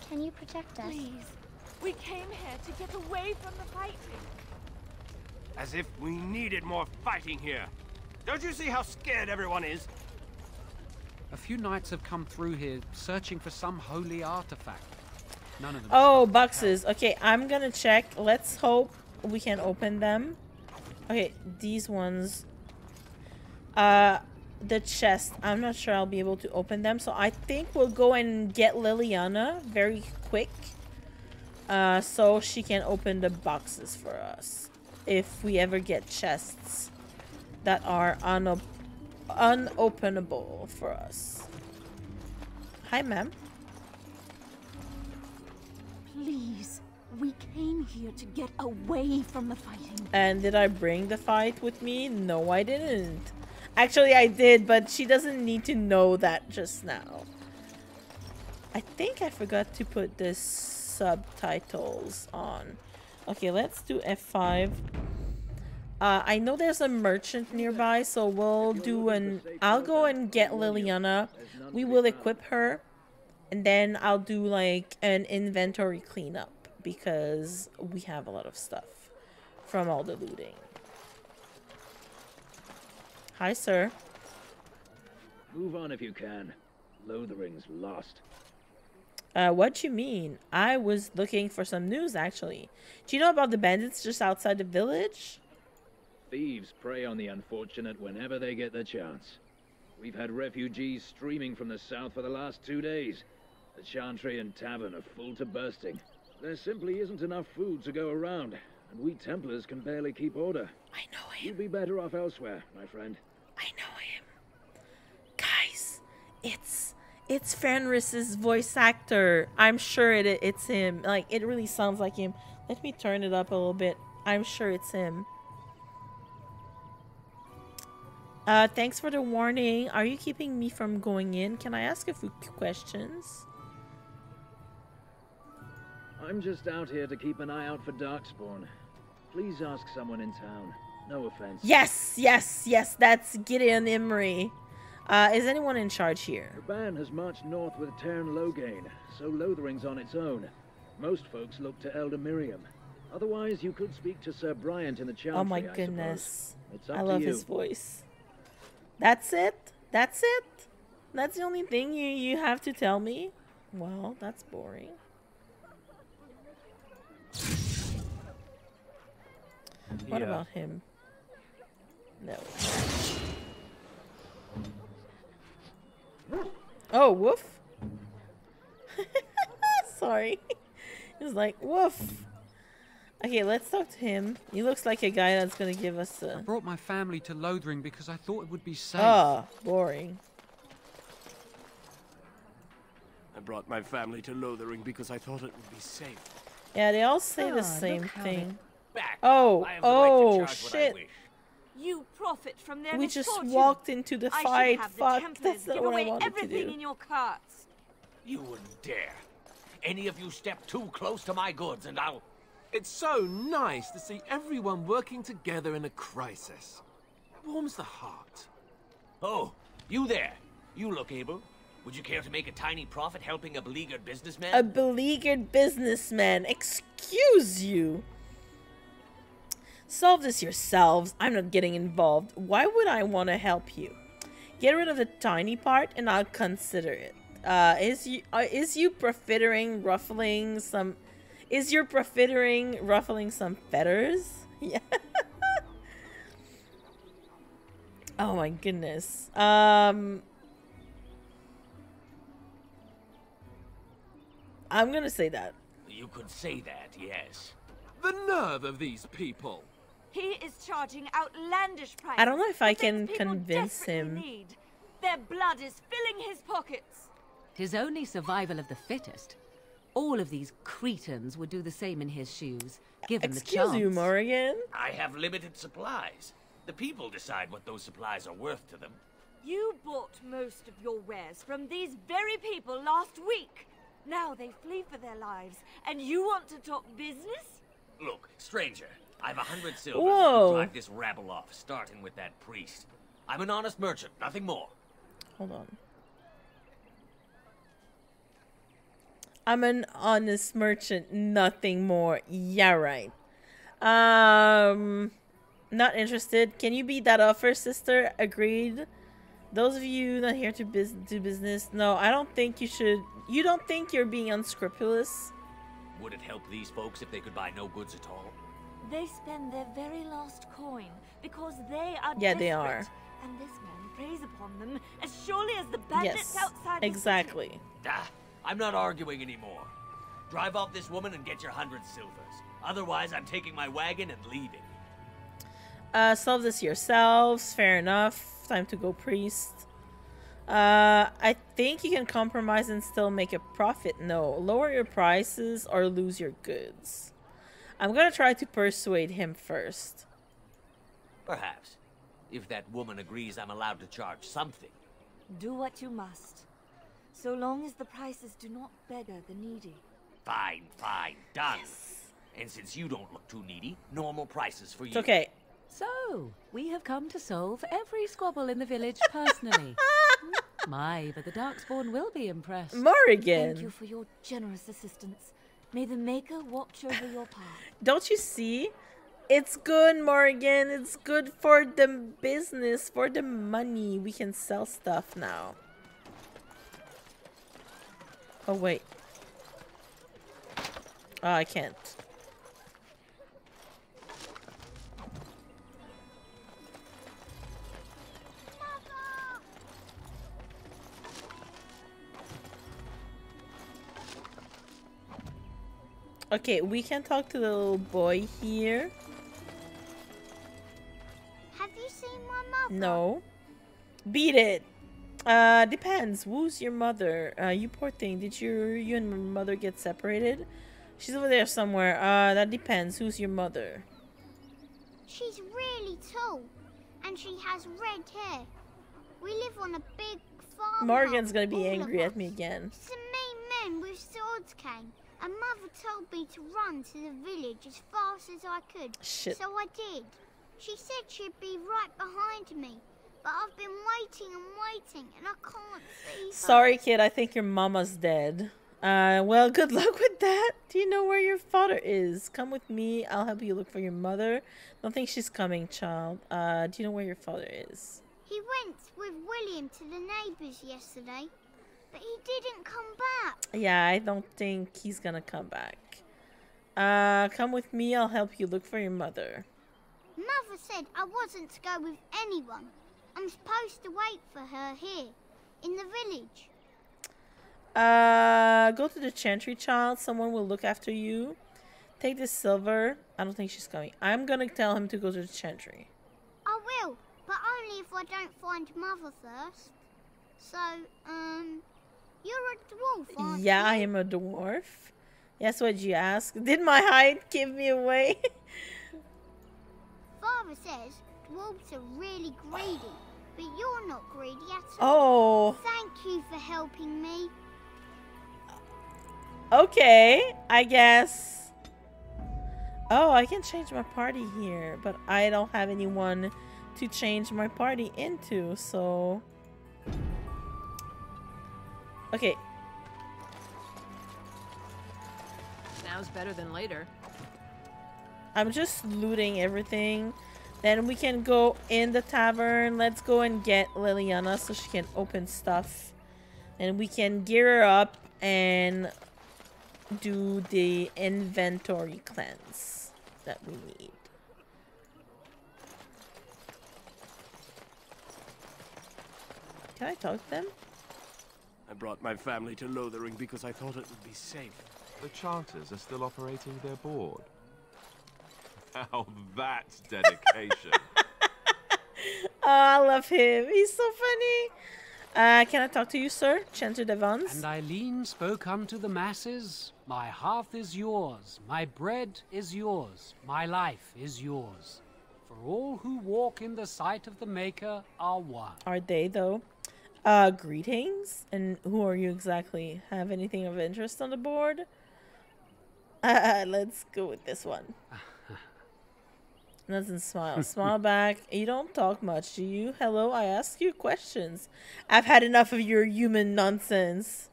Can you protect us? Please, we came here to get away from the fighting. As if we needed more fighting here. Don't you see how scared everyone is? A few knights have come through here searching for some holy artifact. None of them. Oh, boxes. Okay, I'm gonna check. Let's hope we can open them. Okay, these ones. The chest. I'm not sure I'll be able to open them. So I think we'll go and get Leliana very quick. So she can open the boxes for us. If we ever get chests that are unopenable for us. Hi, ma'am. Please, we came here to get away from the fighting. And did I bring the fight with me? No, I didn't. Actually, I did, but she doesn't need to know that just now. I think I forgot to put the subtitles on. Okay, let's do F5. I know there's a merchant nearby, so we'll do I'll go and get Leliana. We will equip her. And then I'll do like an inventory cleanup because we have a lot of stuff from all the looting. Hi, sir. Move on if you can. Lothering's lost. What you mean? I was looking for some news, actually. Do you know about the bandits just outside the village? Thieves prey on the unfortunate whenever they get the chance. We've had refugees streaming from the south for the last 2 days. The Chantry and Tavern are full to bursting. There simply isn't enough food to go around, and we Templars can barely keep order. I know him. You'd be better off elsewhere, my friend. I know him. Guys, it's Fenris's voice actor. I'm sure it's him. Like, it really sounds like him. Let me turn it up a little bit. I'm sure it's him. Thanks for the warning. Are you keeping me from going in? Can I ask a few questions? I'm just out here to keep an eye out for Darkspawn. Please ask someone in town. No offense. Yes, yes, yes. That's Gideon Imri. Is anyone in charge here? The band has marched north with Tern Logain, so Lothering's on its own. Most folks look to Elder Miriam. Otherwise, you could speak to Sir Bryant in the Chantry. Oh my goodness. It's up I love to you. his voice. That's it? That's it? That's the only thing you have to tell me? Well, that's boring. What about him? No. Oh, woof. Sorry. He's like, woof. Okay, let's talk to him. He looks like a guy that's gonna give us a... I brought my family to Lothering because I thought it would be safe. Oh, boring. I brought my family to Lothering because I thought it would be safe. Yeah, they all say the same thing. Back. Oh, I have the right to oh, charge what I shit. wish. You profit from their We just misfortune. walked into the I fight. should have the Fuck, Templars that's not give what I away wanted to everything do. in your carts. You wouldn't dare. Any of you step too close to my goods and I'll... It's so nice to see everyone working together in a crisis. It warms the heart. Oh, you there. You look able. Would you care to make a tiny profit helping a beleaguered businessman? A beleaguered businessman. Excuse you. Solve this yourselves. I'm not getting involved. Why would I want to help you? Get rid of the tiny part and I'll consider it. Is you profiteering ruffling some... Is your profiteering ruffling some feathers? Yeah. Oh my goodness. I'm gonna say that. You could say that, yes. The nerve of these people. He is charging outlandish prices. I don't know if I for things can people convince desperately him. Need. Their blood is filling his pockets. 'Tis only survival of the fittest. All of these cretins would do the same in his shoes, given the chance. Excuse you, Morrigan. I have limited supplies. The people decide what those supplies are worth to them. You bought most of your wares from these very people last week. Now they flee for their lives, and you want to talk business? Look, stranger, I've 100 silvers Whoa. to drive this rabble off, starting with that priest. I'm an honest merchant, nothing more. Hold on. I'm an honest merchant, nothing more. Yeah, right. Not interested. Can you beat that offer, sister? Agreed. Those of you not here to do business, no, I don't think you should. You don't think you're being unscrupulous? Would it help these folks if they could buy no goods at all? They spend their very last coin because they are Yeah, desperate, they are. and this man preys upon them as surely as the bandits Yes, outside exactly. Ah, I'm not arguing anymore. Drive off this woman and get your 100 silvers. Otherwise, I'm taking my wagon and leaving. Solve this yourselves. Fair enough. Time to go, priest. I think you can compromise and still make a profit. No, lower your prices or lose your goods. I'm gonna try to persuade him first. Perhaps. If that woman agrees I'm allowed to charge something. Do what you must, so long as the prices do not beggar the needy. Fine, fine, done. Yes. And since you don't look too needy, normal prices for you. It's okay. So, we have come to solve every squabble in the village personally. My, but the Darkspawn will be impressed. Morrigan! Thank you for your generous assistance. May the Maker watch over your path. Don't you see? It's good, Morrigan. It's good for the business, for the money. We can sell stuff now. Oh, wait. Oh, I can't. Okay, we can talk to the little boy here. Have you seen my mother? No. Beat it. Depends. Who's your mother? You poor thing. Did you and my mother get separated? She's over there somewhere. That depends. Who's your mother? She's really tall, and she has red hair. We live on a big farm. Morgan's gonna be angry at me again. Some mean men with swords came, and Mother told me to run to the village as fast as I could. Shit. So I did. She said she'd be right behind me, but I've been waiting and waiting, and I can't see her. Sorry, kid. I think your mama's dead. Well, good luck with that. Do you know where your father is? Come with me. I'll help you look for your mother. Don't think she's coming, child. Do you know where your father is? He went with William to the neighbours yesterday, but he didn't come back. Yeah, I don't think he's gonna come back. Come with me. I'll help you look for your mother. Mother said I wasn't to go with anyone. I'm supposed to wait for her here, in the village. Go to the chantry, child. Someone will look after you. Take this silver. I don't think she's coming. I'm gonna tell him to go to the chantry. I will, but only if I don't find Mother first. So, you're a dwarf, aren't Yeah, you? I am a dwarf. Yes, what'd you ask? Did my height give me away? Father says dwarves are really greedy, but you're not greedy at Oh. all. Thank you for helping me. Okay, I guess. Oh, I can change my party here, but I don't have anyone to change my party into, so... Okay. Now's better than later. I'm just looting everything. Then we can go in the tavern. Let's go and get Leliana so she can open stuff. And we can gear her up and do the inventory cleanse that we need. Can I talk to them? I brought my family to Lothering because I thought it would be safe. The Chanters are still operating their board. Now that's dedication. Oh, I love him. He's so funny. Can I talk to you, sir? Chanter Devons? And Eileen spoke unto the masses, my hearth is yours, my bread is yours, my life is yours. For all who walk in the sight of the Maker are one. Are they, though? Greetings? And who are you exactly? Have anything of interest on the board? Let's go with this one. Doesn't smile. Smile back. You don't talk much, do you? Hello, I ask you questions. I've had enough of your human nonsense.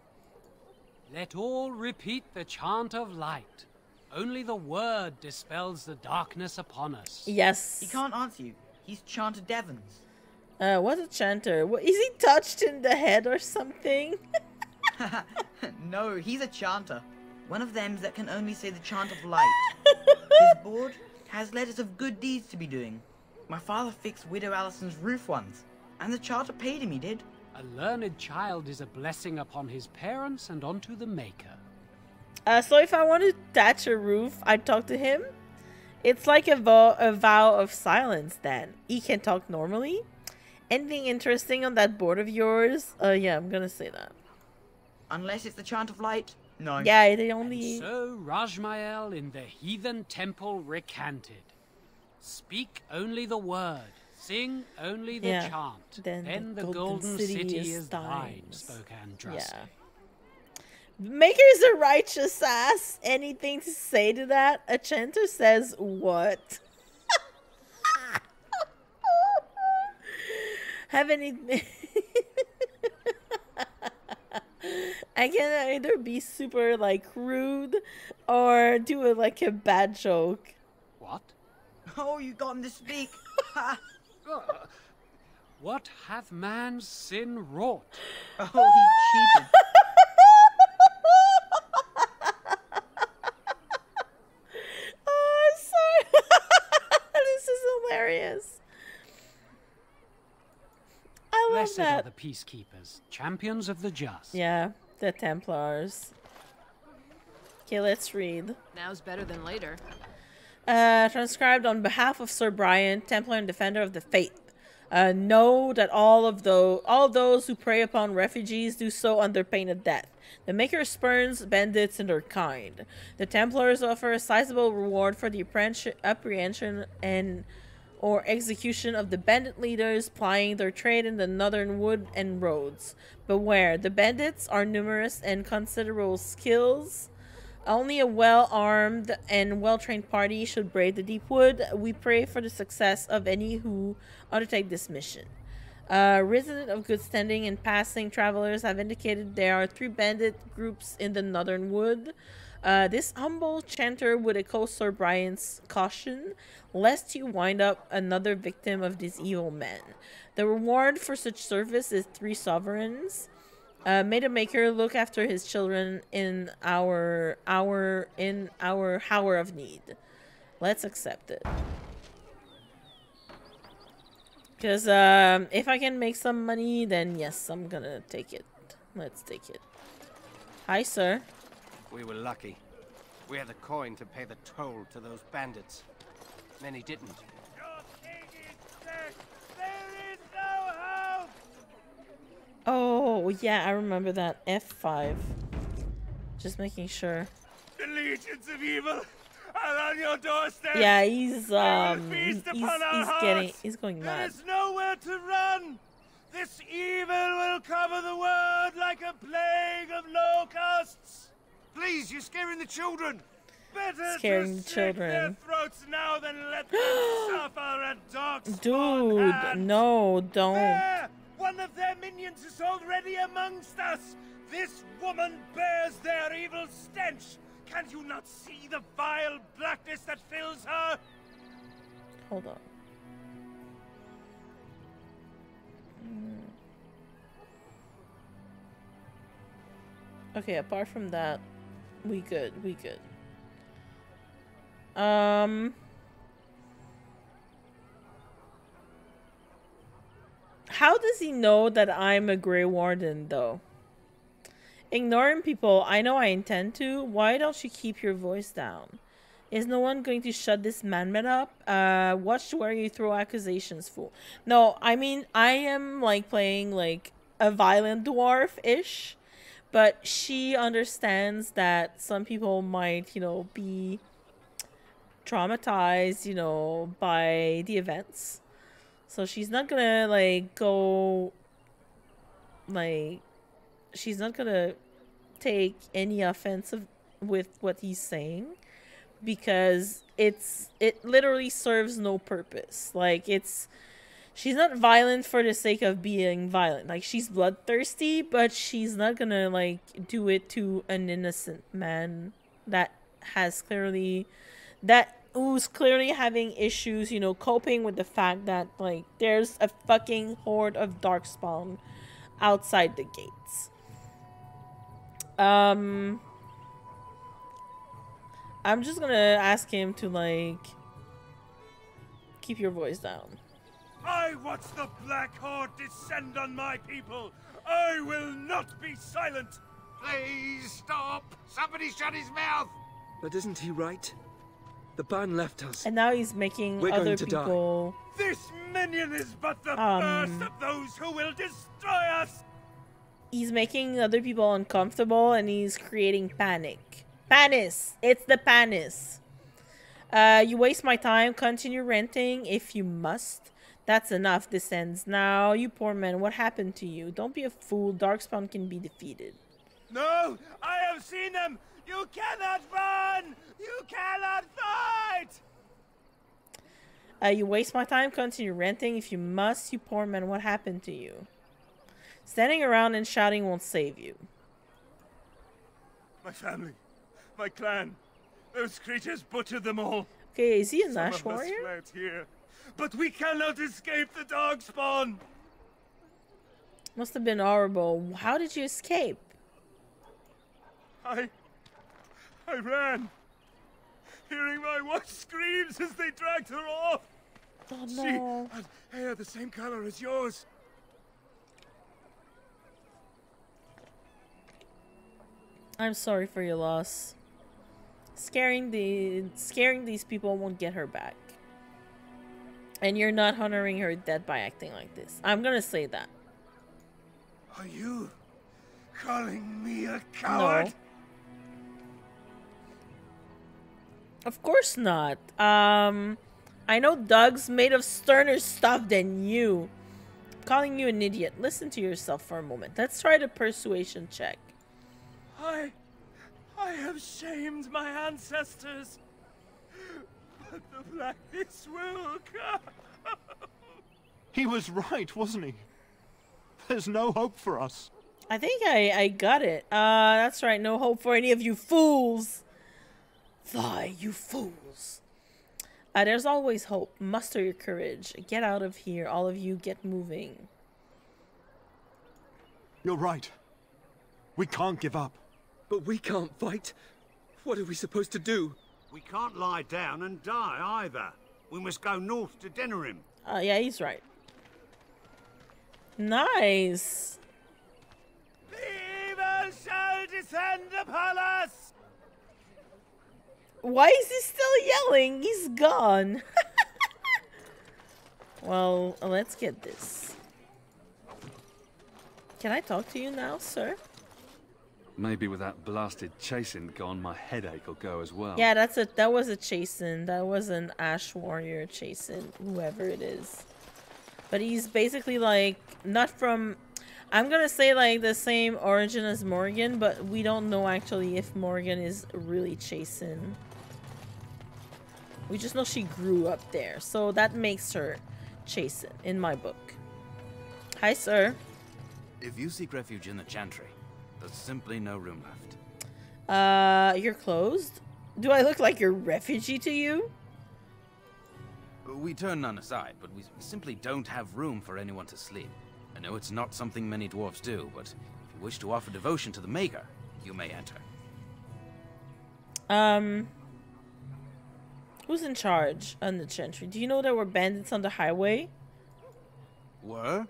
Let all repeat the chant of light. Only the word dispels the darkness upon us. Yes. He can't answer you. He's Chanter Devons. What's a chanter? What, is he touched in the head or something? No, he's a chanter. One of them that can only say the chant of light. His board has letters of good deeds to be doing. My father fixed Widow Allison's roof once, and the charter paid him, he did. A learned child is a blessing upon his parents and onto the Maker. So if I want to thatch a roof, I'd talk to him? It's like a vow of silence then. He can talk normally? Anything interesting on that board of yours? Yeah, I'm gonna say that. Unless it's the chant of light, no. Yeah, they only... And so Rajmael in the heathen temple recanted. Speak only the word, sing only the chant. Then the golden city is thine, spoke Andraste. Yeah. Maker's a righteous ass. Anything to say to that? A chanter says what? Have anything... I can either be super like rude or do like a bad joke. What? Oh, you got him to speak. What hath man's sin wrought? Oh, he cheated. Oh, I'm sorry. This is hilarious. I love Blessed that. are the peacekeepers, champions of the just. Yeah, the Templars. Okay, let's read. Now's better than later. Transcribed on behalf of Sir Brian, Templar and Defender of the Faith. Know that all those who prey upon refugees do so under pain of death. The Maker spurns bandits and their kind. The Templars offer a sizable reward for the apprehension and or execution of the bandit leaders plying their trade in the northern wood and roads. Beware, the bandits are numerous and considerable skills. Only a well-armed and well-trained party should brave the deep wood. We pray for the success of any who undertake this mission. Resident of good standing and passing travelers have indicated there are 3 bandit groups in the northern wood. This humble chanter would echo Sir Brian's caution, lest you wind up another victim of these evil men. The reward for such service is 3 sovereigns. May the Maker look after his children in our hour of need. Let's accept it. Because if I can make some money, then yes, I'm gonna take it. Let's take it. Hi, sir. We were lucky. We had the coin to pay the toll to those bandits. Many didn't. Oh, yeah, I remember that. F5. Just making sure. The legions of evil are on your doorstep. Yeah, he's going mad. There's nowhere to run. This evil will cover the world like a plague of locusts. Please, you're scaring the children. Better Scaring to the children. their throats now than let them suffer at darkspawn Dude, hands. no, don't. There! One of their minions is already amongst us. This woman bears their evil stench. Can you not see the vile blackness that fills her? Hold on. Okay, apart from that, we good. How does he know that I'm a Grey Warden, though? Ignoring people, I know I intend to. Why don't you keep your voice down? Is no one going to shut this man up? Watch where you throw accusations, fool. No, I mean, I am, like, playing, like, a violent dwarf-ish, but she understands that some people might, you know, be traumatized, you know, by the events. So she's not gonna, like, go, like, she's not gonna take any offense with what he's saying, because it literally serves no purpose. Like, she's not violent for the sake of being violent. Like, she's bloodthirsty, but she's not gonna, like, do it to an innocent man who's clearly having issues, you know, coping with the fact that, like, there's a fucking horde of darkspawn outside the gates. I'm just gonna ask him to, like, keep your voice down. I watch the Black Horde descend on my people. I will not be silent. Please stop. Somebody shut his mouth. But isn't he right? The ban left us. And now he's making other people... This minion is but the first of those who will destroy us. He's making other people uncomfortable, and he's creating panic. Panis! It's the panis. You waste my time. Continue renting if you must. That's enough. This ends now. You poor man, what happened to you? Don't be a fool. Darkspawn can be defeated. No! I have seen them! You cannot run! You cannot fight! You waste my time. Continue renting if you must. You poor man, what happened to you? Standing around and shouting won't save you. My family. My clan. Those creatures butchered them all. Okay, is he a Some Nash of us warrior? fled here, but we cannot escape the darkspawn. Must have been horrible. How did you escape? I ran, hearing my wife screams as they dragged her off. Oh, no. She had hair the same color as yours. I'm sorry for your loss. Scaring these people won't get her back. And you're not honoring her dead by acting like this. I'm gonna say that. Are you calling me a coward? No. Of course not. I know Doug's made of sterner stuff than you. I'm calling you an idiot. Listen to yourself for a moment. Let's try the persuasion check. I have shamed my ancestors, but the blackness will come. He was right, wasn't he? There's no hope for us. I think I got it. That's right. No hope for any of you fools. Fly, you fools. There's always hope. Muster your courage. Get out of here. All of you, get moving. You're right. We can't give up. But we can't fight. What are we supposed to do? We can't lie down and die either. We must go north to Denerim. Yeah, he's right. Nice. The evil shall descend upon us. Why is he still yelling? He's gone. Well, let's get this. Can I talk to you now, sir? Maybe with that blasted chasing gone, my headache will go as well. Yeah, that was a chasen. That was an Ash warrior chasen, whoever it is. But he's basically like not from, I'm gonna say like the same origin as Morgan, but we don't know actually if Morgan is really chasen. We just know she grew up there, so that makes her chasen in my book. Hi, sir. If you seek refuge in the Chantry, there's simply no room left. You're closed? Do I look like a refugee to you? We turn none aside, but we simply don't have room for anyone to sleep. I know it's not something many dwarves do, but if you wish to offer devotion to the Maker, you may enter. Who's in charge on the Chantry? Do you know there were bandits on the highway? Were?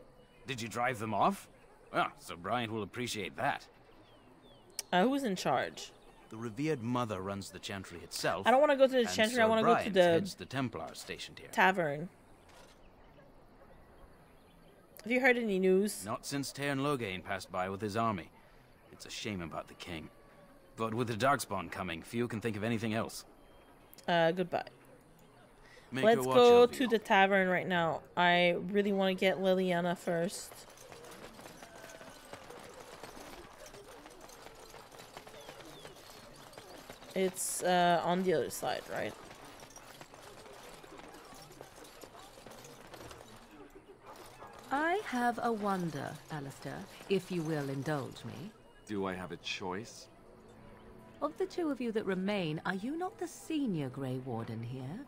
Did you drive them off? Ah, so Bryant will appreciate that. Who's in charge? The revered mother runs the Chantry itself. I don't want to go to the Chantry. I want to go to the heads the Templars stationed here. Tavern. Have you heard any news? Not since Teyrn Loghain passed by with his army. It's a shame about the king. But with the Darkspawn coming, few can think of anything else. Goodbye. Make Let's go to the tavern right now. I really want to get Leliana first. It's on the other side, right? I have a wonder, Alistair, if you will indulge me. Do I have a choice? Of the two of you that remain, are you not the senior Grey Warden here?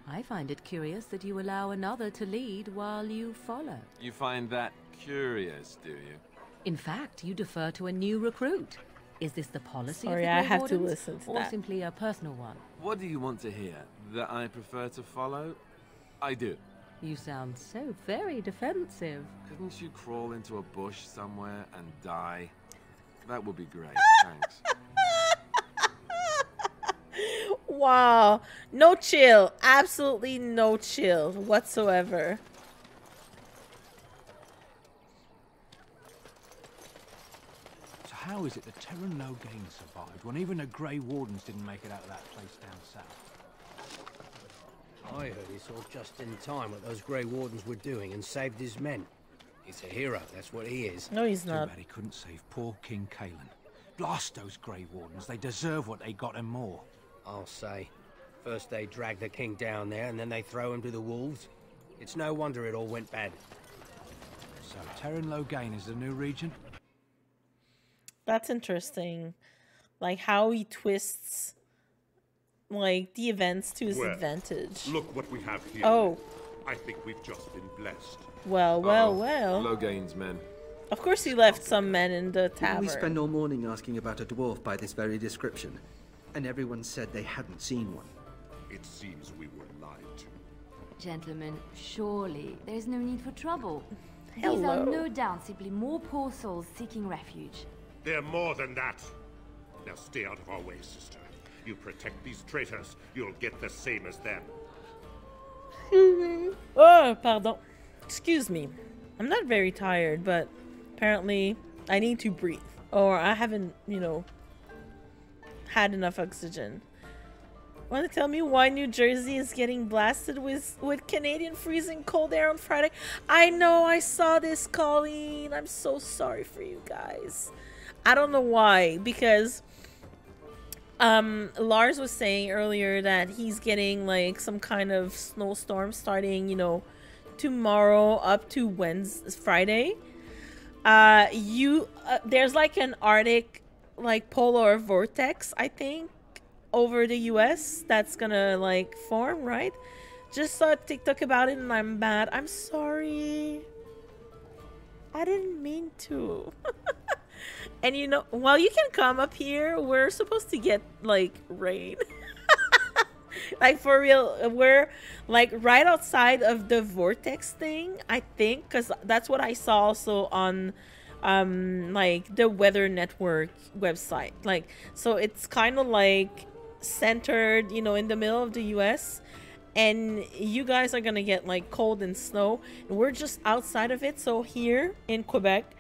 I find it curious that you allow another to lead while you follow. You find that curious, do you? In fact, you defer to a new recruit. Is this the policy Sorry, of the I Grey have Wardens, to listen to or that. simply a personal one? What do you want to hear? That I prefer to follow? I do. You sound so very defensive. Couldn't you crawl into a bush somewhere and die? That would be great, thanks. Wow. No chill. Absolutely no chill whatsoever. So how is it that Teyrn Loghain survived when even the Grey Wardens didn't make it out of that place down south? I heard he saw just in time what those Grey Wardens were doing and saved his men. He's a hero, that's what he is. No, he's not. Too bad he couldn't save poor King Kaelin. Blast those Grey Wardens, they deserve what they got and more. I'll say. First they drag the king down there and then they throw him to the wolves. It's no wonder it all went bad. So Teyrn Loghain is the new regent? That's interesting. Like how he twists like the events to his advantage. Look what we have here. Oh. I think we've just been blessed. Well, well, well. Loghain's men. Of course he left some men in the tavern. We spend all morning asking about a dwarf by this very description, and everyone said they hadn't seen one. It seems we were lied to. Gentlemen, surely there's no need for trouble. Hello. These are no doubt simply more poor souls seeking refuge. They're more than that. Now stay out of our way, sister. You protect these traitors, you'll get the same as them. Oh, pardon. Excuse me. I'm not very tired, but apparently I need to breathe. Or I haven't, you know, had enough oxygen. Want to tell me why New Jersey is getting blasted with Canadian freezing cold air on Friday? I know, I saw this, Colleen. I'm so sorry for you guys. I don't know why, because Lars was saying earlier that he's getting like some kind of snowstorm starting, you know, tomorrow up to Friday. There's like an Arctic like polar vortex, I think, over the US that's gonna like form, right? Just saw a TikTok about it and I'm mad. I'm sorry. I didn't mean to. And you know, while you can come up here, we're supposed to get like rain. Like for real, we're like right outside of the vortex thing, I think, because that's what I saw also on like the Weather Network website. Like, so it's kind of like centered, you know, in the middle of the US, and you guys are gonna get like cold and snow, and we're just outside of it. So here in Quebec,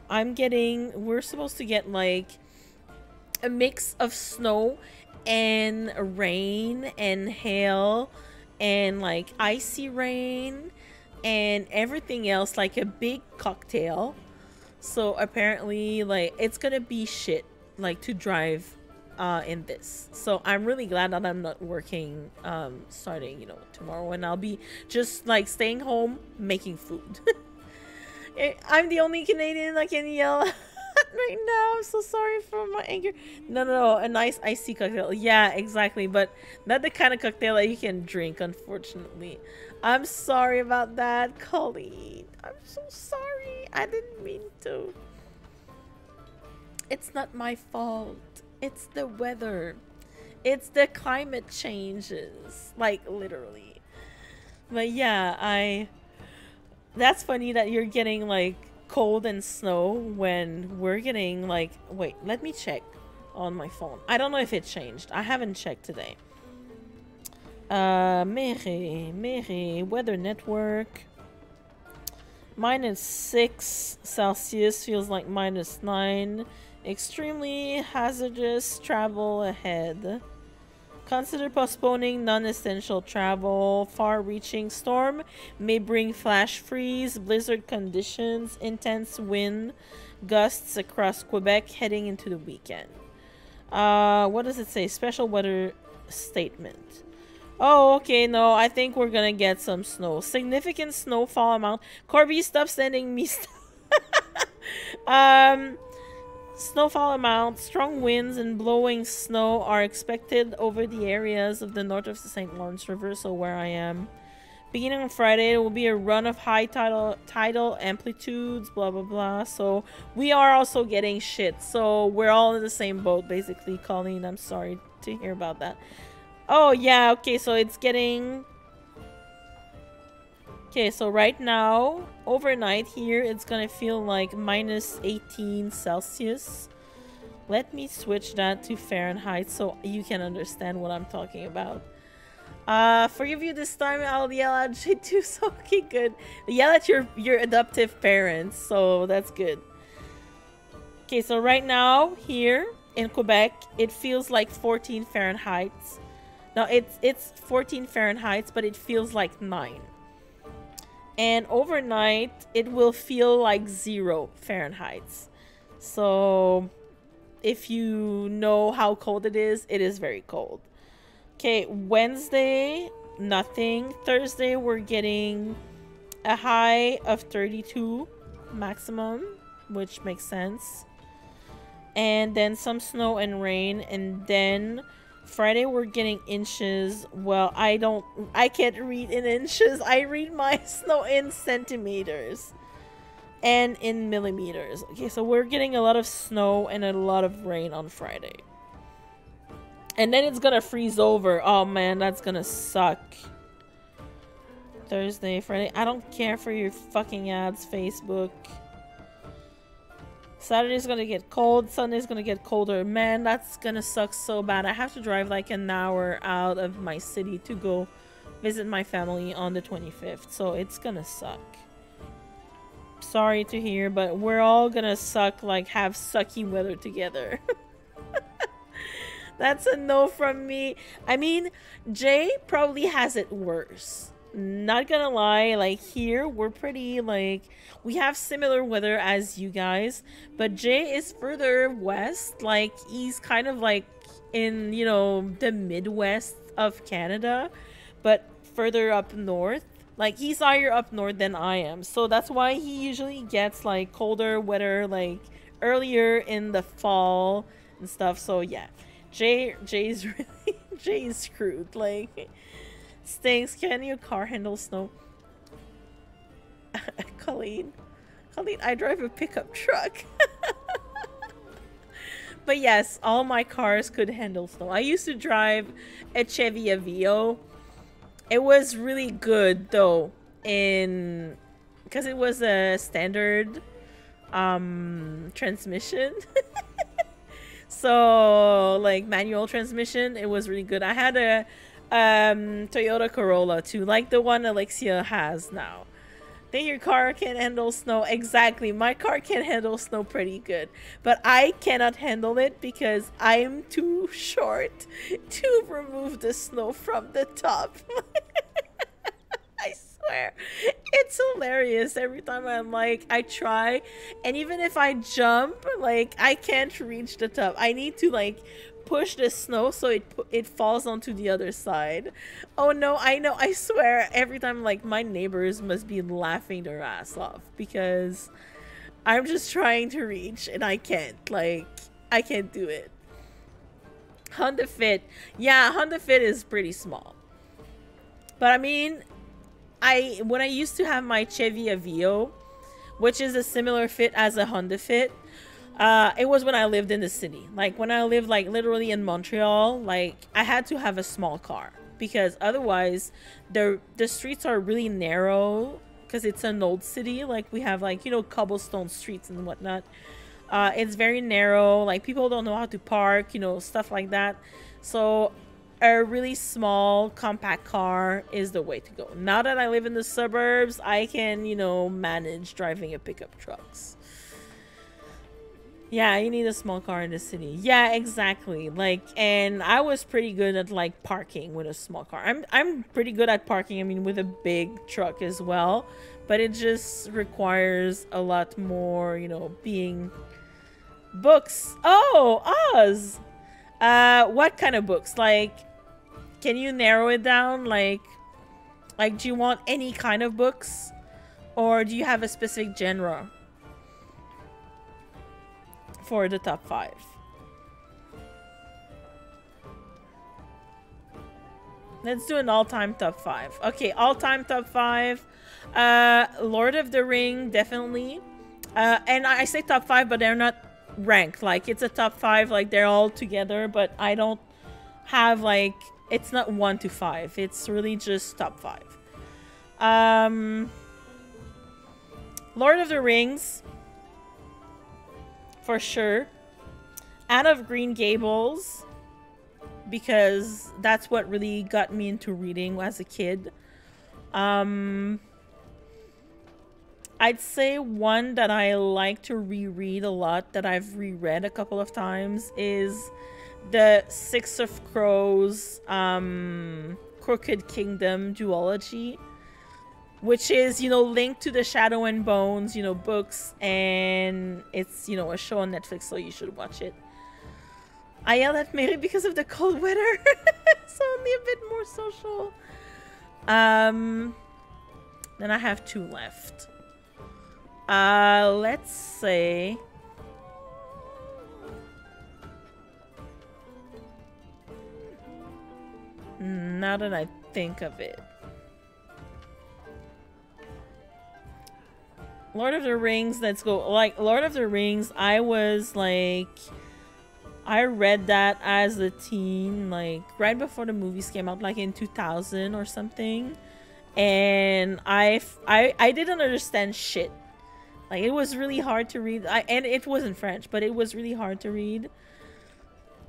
we're supposed to get like a mix of snow and rain and hail and like icy rain and everything else, like a big cocktail. So apparently like it's gonna be shit like to drive in this. So I'm really glad that I'm not working starting, you know, tomorrow, and I'll be just like staying home making food. I'm the only Canadian that can yell right now. I'm so sorry for my anger. No, a nice icy cocktail. Yeah, exactly, but not the kind of cocktail that you can drink, unfortunately. I'm sorry about that, Colleen. I'm so sorry. I didn't mean to. It's not my fault. It's the weather. It's the climate changes, like literally. But yeah, that's funny that you're getting like cold and snow when we're getting like, wait, let me check on my phone. I don't know if it changed. I haven't checked today. Mere, Weather Network. -6 Celsius feels like -9. Extremely hazardous travel ahead. Consider postponing non-essential travel. Far-reaching storm may bring flash freeze, blizzard conditions, intense wind gusts across Quebec heading into the weekend. What does it say? Special weather statement. Oh, okay, no, I think we're gonna get some snow. Significant snowfall amount. Corby, stop sending me stuff. Snowfall amount, strong winds and blowing snow are expected over the areas of the north of the St. Lawrence River, so where I am. Beginning on Friday, there will be a run of high tidal amplitudes, blah, blah, blah. So we are also getting shit. So we're all in the same boat, basically. Colleen, I'm sorry to hear about that. Oh, yeah, okay, so it's getting... Okay, so right now, overnight here, it's gonna feel like -18 Celsius. Let me switch that to Fahrenheit so you can understand what I'm talking about. Forgive you this time, I'll yell at J2, so okay, good. Yell at your adoptive parents, so that's good. Okay, so right now, here in Quebec, it feels like 14 Fahrenheit. Now, it's 14 Fahrenheit, but it feels like 9. And overnight, it will feel like 0 Fahrenheit. So, if you know how cold it is very cold. Okay, Wednesday, nothing. Thursday, we're getting a high of 32 maximum, which makes sense. And then some snow and rain. And then Friday, we're getting inches. Well, I can't read in inches. I read my snow in centimeters and in millimeters. Okay, so we're getting a lot of snow and a lot of rain on Friday. And then it's gonna freeze over. Oh man, that's gonna suck. Thursday, Friday. I don't care for your fucking ads, Facebook. Saturday's gonna get cold. Sunday's gonna get colder. Man, that's gonna suck so bad. I have to drive like an hour out of my city to go visit my family on the 25th. So it's gonna suck. Sorry to hear, but we're all gonna suck, like have sucky weather together. That's a no from me. I mean, Jay probably has it worse. Not gonna lie, like here we're pretty like we have similar weather as you guys, but Jay is further west. Like he's kind of like in, you know, the Midwest of Canada, but further up north. Like he's higher up north than I am, so that's why he usually gets like colder weather like earlier in the fall and stuff. So yeah, Jay's really Jay's screwed. Like stinks. Can your car handle snow? Colleen, I drive a pickup truck. But yes, all my cars could handle snow. I used to drive a Chevy Aveo. It was really good though, because it was a standard transmission. So like manual transmission, it was really good. I had a Toyota Corolla too, like the one Alexia has now. Think your car can handle snow? Exactly, my car can handle snow pretty good, but I cannot handle it because I'm too short to remove the snow from the top. I swear, it's hilarious. Every time I'm like, I try, and even if I jump, like I can't reach the top. I need to like push the snow so it falls onto the other side. Oh no, I know, I swear, every time like my neighbors must be laughing their ass off because I'm just trying to reach and I can't. Like I can't do it. Honda Fit. Yeah, Honda Fit is pretty small. But I mean, when I used to have my Chevy Aveo, which is a similar fit as a Honda Fit, it was when I lived in the city. Like when I lived like literally in Montreal, like I had to have a small car because otherwise the streets are really narrow because it's an old city. Like we have like, you know, cobblestone streets and whatnot. It's very narrow. Like people don't know how to park, you know, stuff like that. So a really small compact car is the way to go. Now that I live in the suburbs, I can, you know, manage driving a pickup trucks. Yeah, you need a small car in the city. Yeah, exactly. Like, and I was pretty good at like parking with a small car. I'm pretty good at parking, I mean, with a big truck as well, but it just requires a lot more, you know, being books. Oh, Oz. What kind of books? Like, can you narrow it down? Like do you want any kind of books, or do you have a specific genre for the top 5? Let's do an all-time top 5. Okay, all-time top 5. Lord of the Ring, definitely. And I say top 5, but they're not ranked. Like, it's a top 5, like they're all together, but I don't have like, it's not 1 to 5. It's really just top 5. Lord of the Rings, for sure. Anne of Green Gables, because that's what really got me into reading as a kid. I'd say one that I like to reread a lot, that I've reread a couple of times, is the Six of Crows Crooked Kingdom duology, which is, you know, linked to the Shadow and Bones, you know, books, and it's, you know, a show on Netflix, so you should watch it. I yelled at Mary because of the cold weather. It's only a bit more social. Then I have 2 left. Let's say now that I think of it, Lord of the Rings, let's go. Like, Lord of the Rings, I was like, I read that as a teen, like right before the movies came out, like in 2000 or something, and I didn't understand shit. Like, it was really hard to read, and it wasn't French, but it was really hard to read.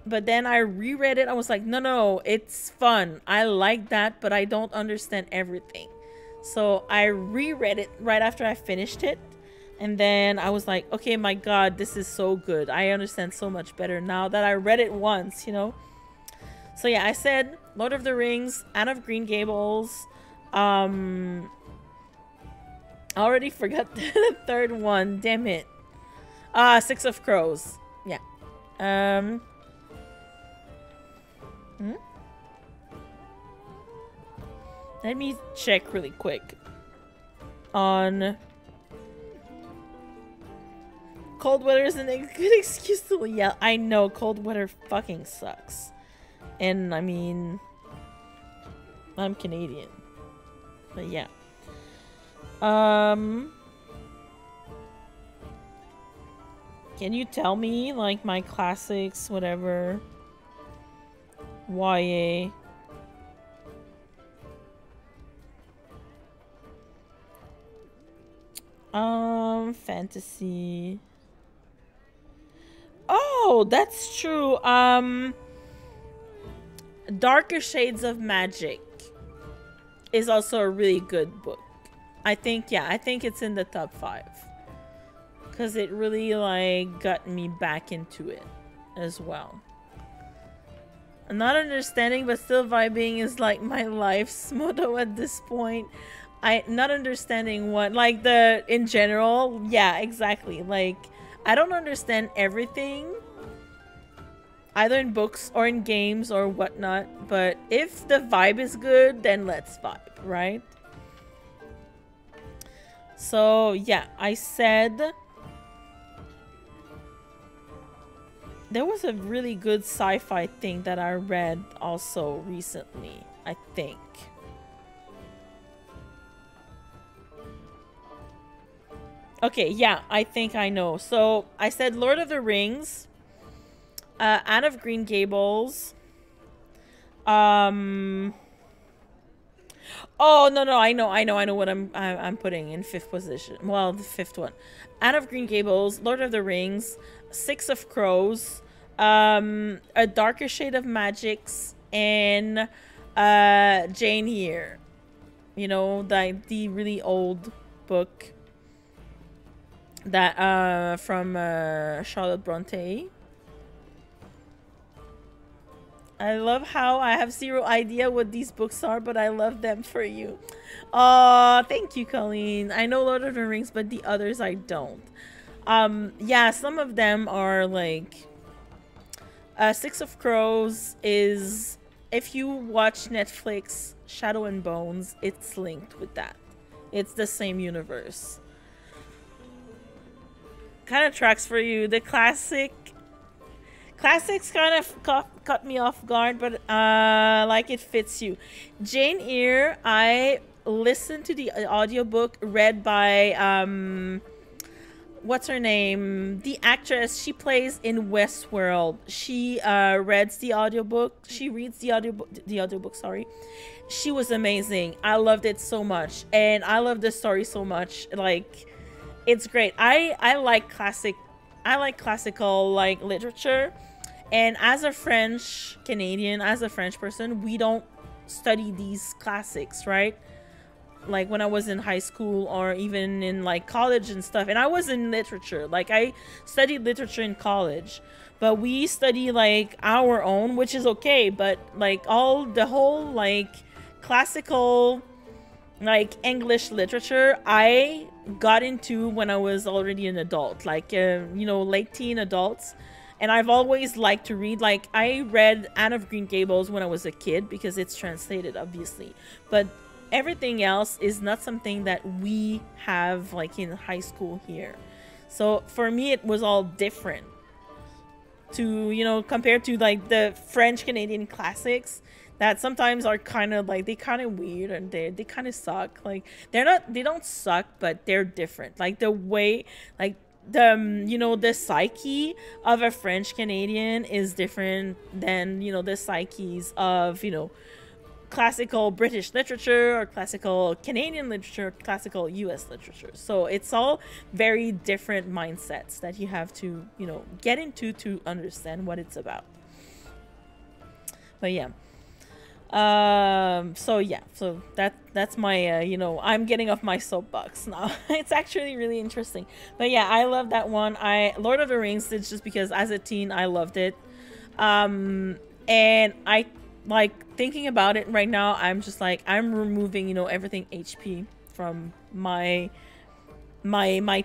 But then I reread it. I was like, no, it's fun. I like that, but I don't understand everything. So I reread it right after I finished it. And then I was like, okay, my God, this is so good. I understand so much better now that I read it once, you know? So yeah, I said Lord of the Rings, Anne of Green Gables. I already forgot the third one. Damn it. Six of Crows. Yeah. Let me check really quick on cold weather isn't a good excuse to yell. I know cold weather fucking sucks, and I mean, I'm Canadian, but yeah. Can you tell me like my classics, whatever? YA. Fantasy. Oh, that's true. Darker Shades of Magic is also a really good book. I think, yeah, I think it's in the top 5. Because it really, like, got me back into it as well. I'm not understanding, but still vibing is, like, my life's motto at this point. Not understanding what, like, in general, yeah, exactly. Like, I don't understand everything, either in books or in games or whatnot, but if the vibe is good, then let's vibe, right? So, yeah, I said there was a really good sci-fi thing that I read also recently, I think. Okay, yeah, I think I know. So, I said Lord of the Rings, Anne of Green Gables, oh, no, I know what I'm putting in 5th position. Well, the 5th one. Anne of Green Gables, Lord of the Rings, Six of Crows, A Darker Shade of Magic, and Jane Eyre. You know, the really old book that from Charlotte Bronte. I love how I have zero idea what these books are, but I love them for you. Oh, thank you, Colleen. I know Lord of the Rings, but the others I don't. Yeah, some of them are like Six of Crows is, if you watch Netflix Shadow and Bones, it's linked with that. It's the same universe. Kind of tracks for you. The classics kind of caught me off guard, but like it fits you. Jane Eyre, I listened to the audiobook read by what's her name? The actress, she plays in Westworld. She reads the audiobook. She reads the audiobook, sorry. She was amazing. I loved it so much, and I love the story so much. Like, it's great. I like classical like literature, and as a French Canadian, as a French person, we don't study these classics, right? Like when I was in high school or even in like college and stuff, and I was in literature, like I studied literature in college, but we study like our own, which is okay, but like the whole like classical like English literature I got into when I was already an adult, like you know, late teen adults. And I've always liked to read. Like I read Anne of Green Gables when I was a kid because it's translated, obviously, but everything else is not something that we have like in high school here. So for me it was all different to, you know, compared to like the French Canadian classics that sometimes are kind of like, they kind of weird and they kind of suck. Like they don't suck, but they're different. Like the way, like the you know, the psyche of a French Canadian is different than, you know, the psyches of, you know, classical British literature or classical Canadian literature, classical US literature. So it's all very different mindsets that you have to, you know, get into to understand what it's about. But yeah. So yeah, so that's my you know, I'm getting off my soapbox now. It's actually really interesting. But yeah, I love that one. Lord of the Rings, it's just because as a teen I loved it. And I like thinking about it right now, I'm just like, I'm removing, you know, everything HP from my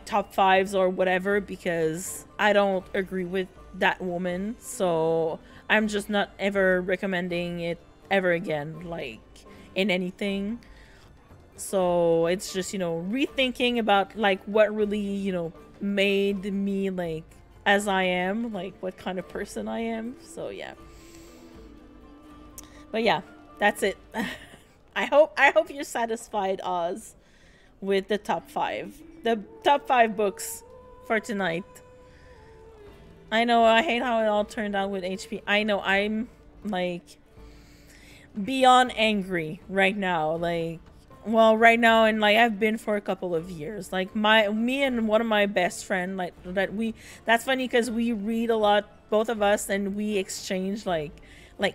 top 5s or whatever, because I don't agree with that woman. So I'm just not ever recommending it ever again, like in anything. So it's just, you know, rethinking about like what really, you know, made me like as I am, like what kind of person I am. So yeah. But yeah, that's it. I hope you're satisfied, Oz, with the top 5. The top 5 books for tonight. I know, I hate how it all turned out with HP. I know, I'm like beyond angry right now. Like, well, right now, and like I've been for a couple of years. Like me and one of my best friend, like that's funny because we read a lot, both of us, and we exchange like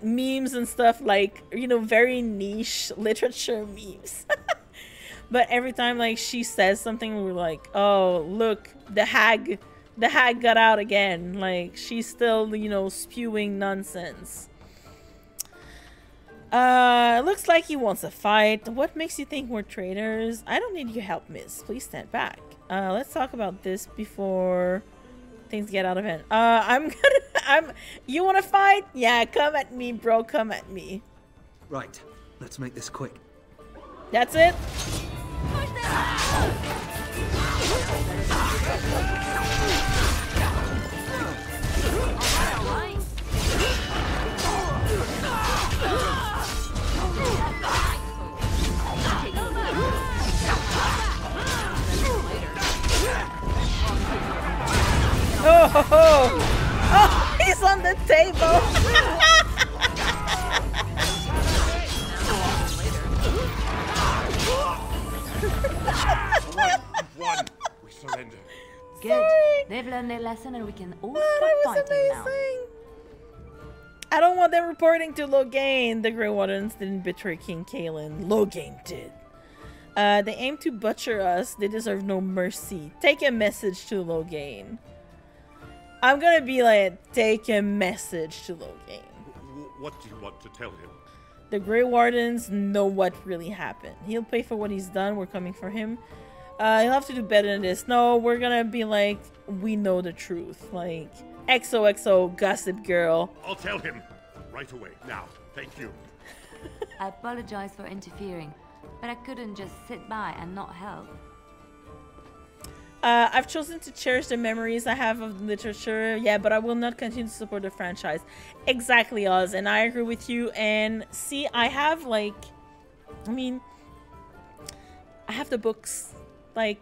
memes and stuff, like, you know, very niche literature memes. But every time like she says something, we're like, oh look, the hag got out again. Like she's still, you know, spewing nonsense. Looks like he wants a fight. What makes you think we're traitors? I don't need your help, miss. Please stand back. Let's talk about this before things get out of hand. You want to fight? Yeah, come at me, bro. Come at me. Right. Let's make this quick. That's it? Oh, he's on the table. One. We surrender. Good. They've learned their lesson and we can all stop fighting now. I don't want them reporting to Loghain. The Grey Wardens didn't betray King Kaelin. Loghain did. They aim to butcher us. They deserve no mercy. Take a message to Loghain. I'm gonna be like, take a message to Loghain. What do you want to tell him? The Grey Wardens know what really happened. He'll pay for what he's done. We're coming for him. He'll have to do better than this. No, we're gonna be like, we know the truth. Like, XOXO, gossip girl. I'll tell him. Right away. Now. Thank you. I apologize for interfering, but I couldn't just sit by and not help. I've chosen to cherish the memories I have of literature, yeah, but I will not continue to support the franchise. Exactly, Oz, and I agree with you. And see, I have, like, I mean, I have the books, like,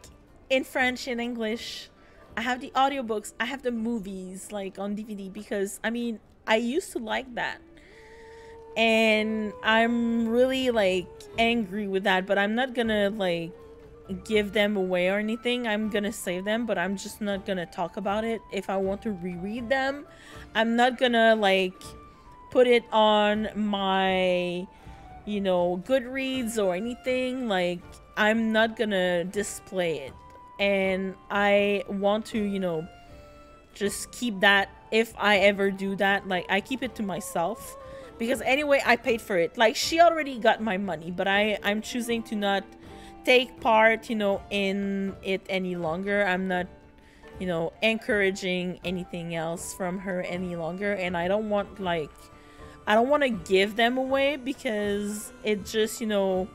in French and English. I have the audiobooks. I have the movies, like, on DVD, because, I mean, I used to like that. And I'm really, like, angry with that, but I'm not gonna, like, give them away or anything. I'm gonna save them, but I'm just not gonna talk about it. If I want to reread them, I'm not gonna like put it on my, you know, Goodreads or anything. Like, I'm not gonna display it, and I want to, you know, just keep that. If I ever do that, like, I keep it to myself, because anyway I paid for it. Like, she already got my money, but I'm choosing to not take part, you know, in it any longer. I'm not, you know, encouraging anything else from her any longer, and I don't want, like, I don't want to give them away, because it just, you know,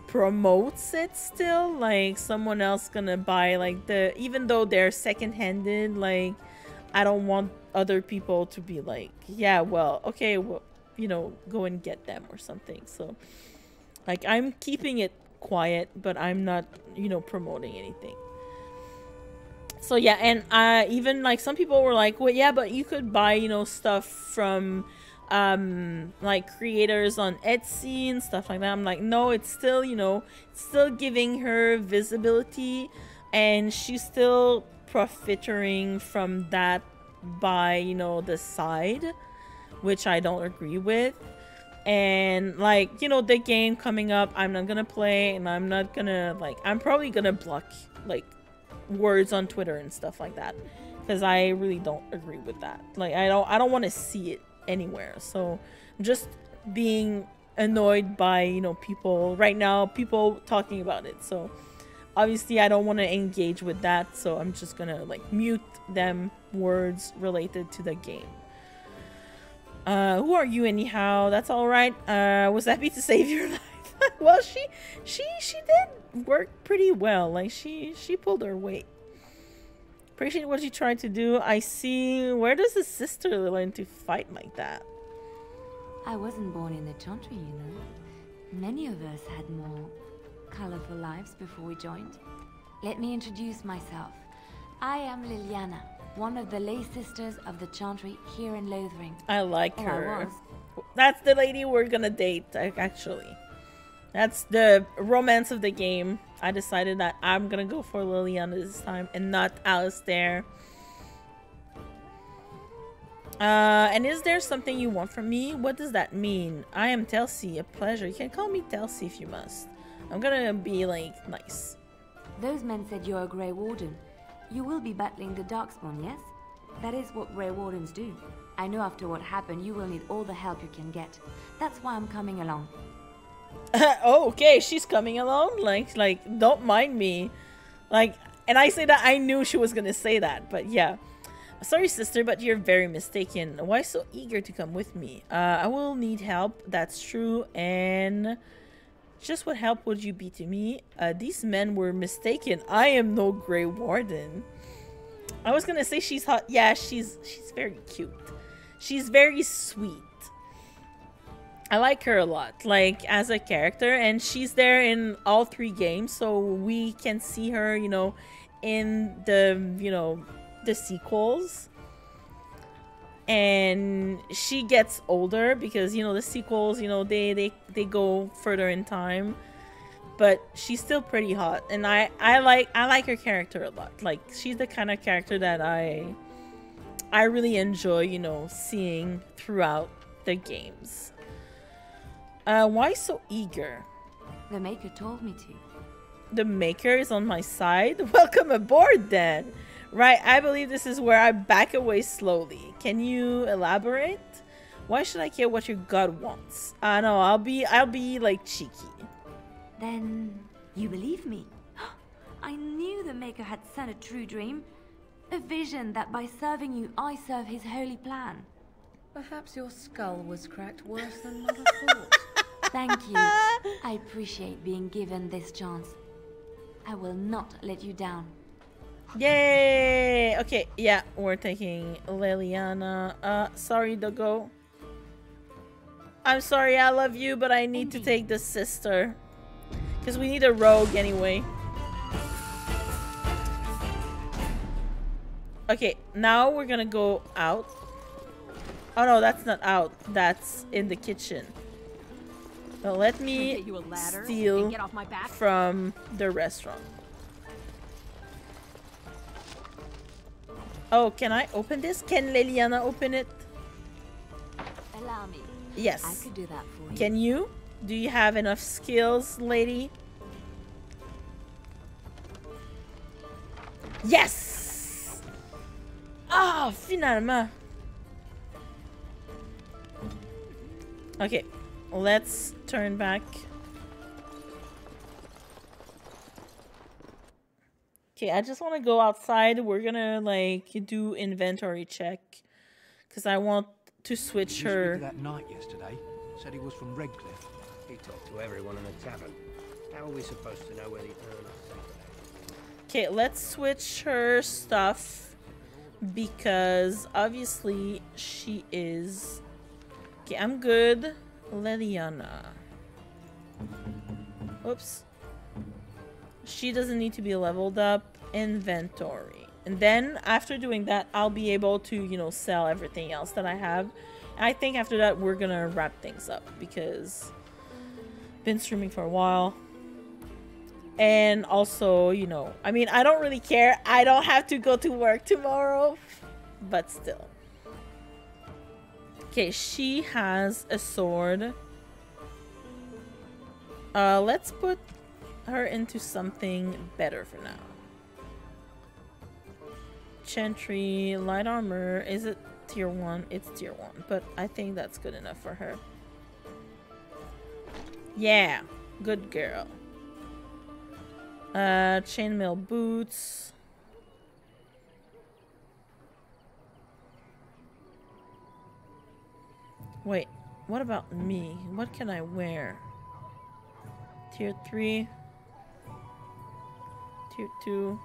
promotes it still. Like, someone else gonna buy, like, the, even though they're second-handed, like, I don't want other people to be like, yeah, well, okay, well, you know, go and get them or something. So, like, I'm keeping it quiet, but I'm not, you know, promoting anything. So yeah, and even, like, some people were like, well, yeah, but you could buy, you know, stuff from like creators on Etsy and stuff like that. I'm like, no, it's still, you know, it's still giving her visibility, and she's still profiteering from that by, you know, the side, which I don't agree with. And, like, you know, the game coming up, I'm not gonna play, and I'm not gonna, like, I'm probably gonna block, like, words on Twitter and stuff like that, because I really don't agree with that. Like, I don't want to see it anywhere. So I'm just being annoyed by, you know, people right now, people talking about it. So obviously I don't want to engage with that, so I'm just gonna, like, mute them words related to the game. Who are you anyhow? That's all right. Was happy to save your life. Well, she did work pretty well. Like, she pulled her weight. Appreciate what she tried to do. I see. Where does a sister learn to fight like that? I wasn't born in the Chantry, you know. Many of us had more colorful lives before we joined. Let me introduce myself. I am Leliana, one of the lay sisters of the Chantry here in Lothering. I like her. That's the lady we're gonna date, actually. That's the romance of the game. I decided that I'm gonna go for Leliana this time and not Alistair. And is there something you want from me? What does that mean? I am Telsi, a pleasure. You can call me Telsi if you must. I'm gonna be, like, nice. Those men said you're a Grey Warden. You will be battling the Darkspawn, yes? That is what Grey Wardens do. I know after what happened, you will need all the help you can get. That's why I'm coming along. Oh, okay, she's coming along. Like, don't mind me. Like, and I say that I knew she was gonna say that, but yeah. Sorry, sister, but you're very mistaken. Why so eager to come with me? I will need help. That's true, and just what help would you be to me? These men were mistaken. I am no Grey Warden. I was gonna say she's hot. Yeah, she's very cute. She's very sweet. I like her a lot, like, as a character, and she's there in all 3 games, so we can see her, you know, in the, you know, the sequels. And she gets older because, you know, the sequels, you know, they go further in time, but she's still pretty hot, and I like her character a lot. Like, she's the kind of character that I I really enjoy, you know, seeing throughout the games. Why so eager? The Maker told me to. The Maker is on my side? Welcome aboard then. Right, I believe this is where I back away slowly. Can you elaborate? Why should I care what your god wants? No, I'll be like cheeky. Then you believe me? I knew the Maker had sent a true dream. A vision that by serving you, I serve his holy plan. Perhaps your skull was cracked worse than Mother thought. Thank you. I appreciate being given this chance. I will not let you down. Yay! Okay, yeah, we're taking Leliana. Sorry, Doggo. I'm sorry, I love you, but I need to take the sister. Because we need a rogue anyway. Okay, now we're gonna go out. Oh no, that's not out. That's in the kitchen. But let me steal from the restaurant. Oh, can I open this? Can Leliana open it? Allow me. Yes. I could do that for you. Can you? Do you have enough skills, lady? Yes! Ah, finalement. Okay, let's turn back. Okay, I just want to go outside. We're gonna like do inventory check because I want to switch her. That knight yesterday said he was from Redcliffe. He talked to everyone in the tavern. How are we supposed to know where the Okay, let's switch her stuff because obviously she is. Okay, I'm good. Leliana. Oops. She doesn't need to be leveled up. Inventory. And then after doing that, I'll be able to, you know, sell everything else that I have. I think after that, we're gonna wrap things up because I've been streaming for a while. And also, you know, I mean, I don't really care. I don't have to go to work tomorrow, but still. Okay, she has a sword. Let's put her into something better for now. Chantry, light armor. Is it tier 1? It's tier 1, but I think that's good enough for her. Yeah, good girl. Chainmail boots. Wait, what about me? What can I wear? Tier 3. Tier 2.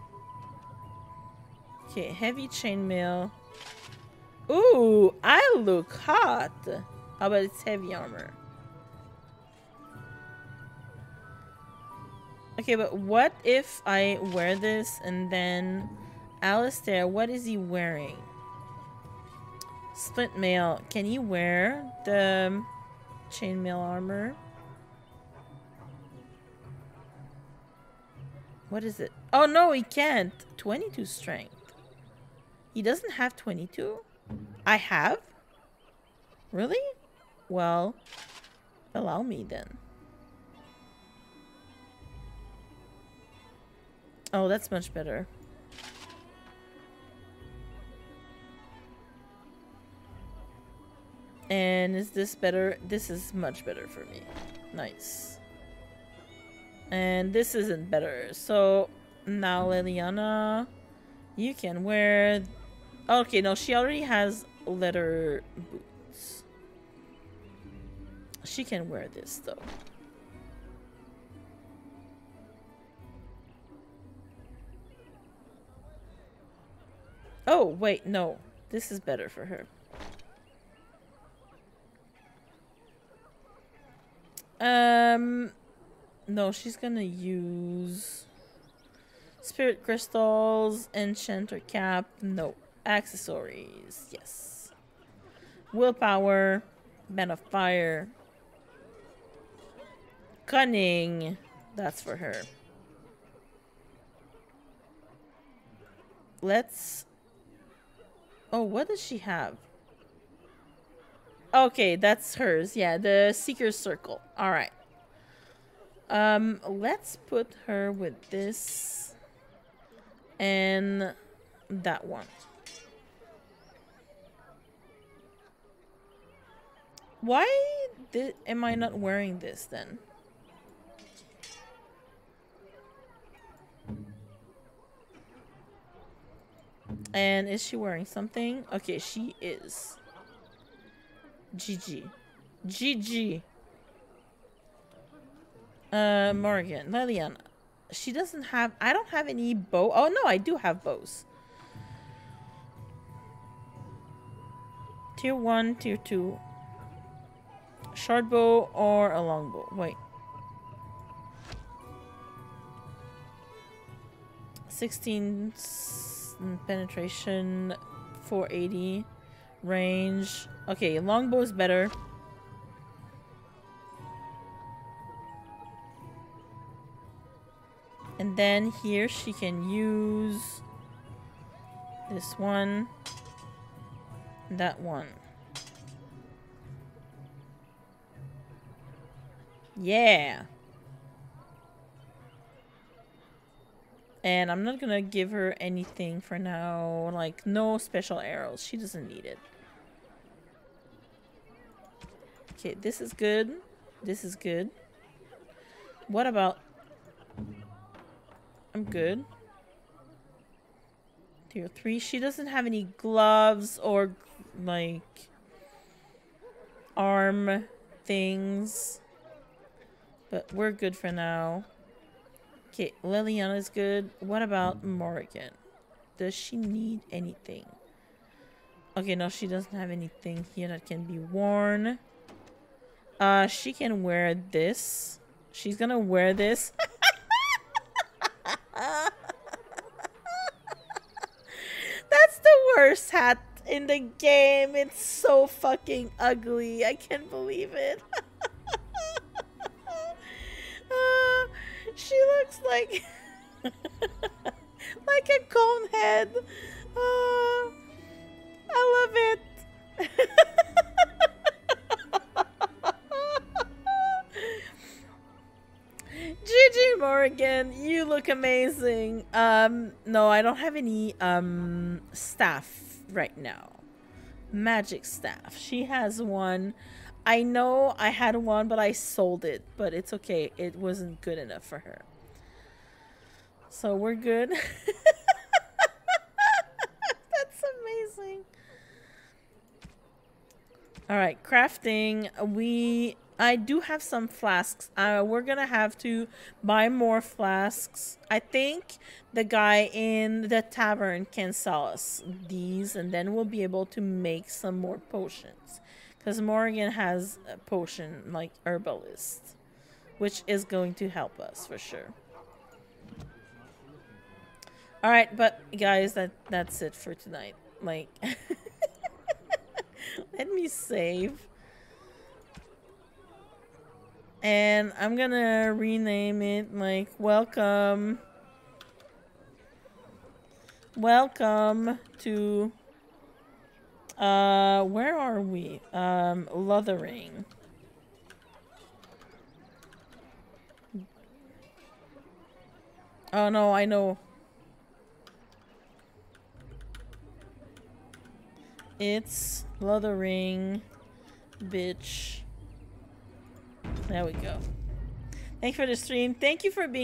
Okay, heavy chainmail. Ooh, I look hot. How about it's heavy armor? Okay, but what if I wear this and then Alistair, what is he wearing? Splint mail. Can he wear the chainmail armor? What is it? Oh no, he can't. 22 strength. He doesn't have 22? I have? Really? Well, allow me then. Oh, that's much better. And is this better? This is much better for me. Nice. And this isn't better. So now Leliana, you can wear... Okay, no, she already has leather boots. She can wear this though. Oh, wait, no. This is better for her. No, she's gonna use spirit crystals, enchanter cap, no. Accessories, yes. Willpower, band of fire. Cunning, that's for her. Oh, what does she have? Okay, that's hers. Yeah, the Seeker's Circle. All right. Let's put her with this and that one. Why am I not wearing this then? And is she wearing something? Okay, she is. GG. GG. Morgan. Leliana. She doesn't have... I don't have any bow. Oh, no, I do have bows. Tier 1, Tier 2. Short bow or a long bow. Wait. 16 penetration, 480 range. Okay, longbow is better. And then here she can use this one, that one. Yeah. And I'm not gonna give her anything for now. Like, no special arrows. She doesn't need it. Okay, this is good. This is good. What about... I'm good. Tier 3. She doesn't have any gloves or, like, arm things. But we're good for now. Okay, Leliana's good. What about Morgan? Does she need anything? Okay, no, she doesn't have anything here that can be worn. She can wear this. She's gonna wear this. That's the worst hat in the game. It's so fucking ugly. I can't believe it. She looks like like a cone head. I love it. GG Morgan, you look amazing. No, I don't have any staff right now. Magic staff. She has one. I know I had one, but I sold it. But it's okay. It wasn't good enough for her. So we're good. That's amazing. Alright, crafting. I do have some flasks. We're gonna have to buy more flasks. I think the guy in the tavern can sell us these, and then we'll be able to make some more potions. Because Morgan has a potion, like herbalist, which is going to help us for sure. Alright, but guys, that's it for tonight. Like, let me save. And I'm gonna rename it, like, welcome. Welcome to... where are we? Lothering. Oh no, I know. It's Lothering, bitch. There we go. Thank you for the stream. Thank you for being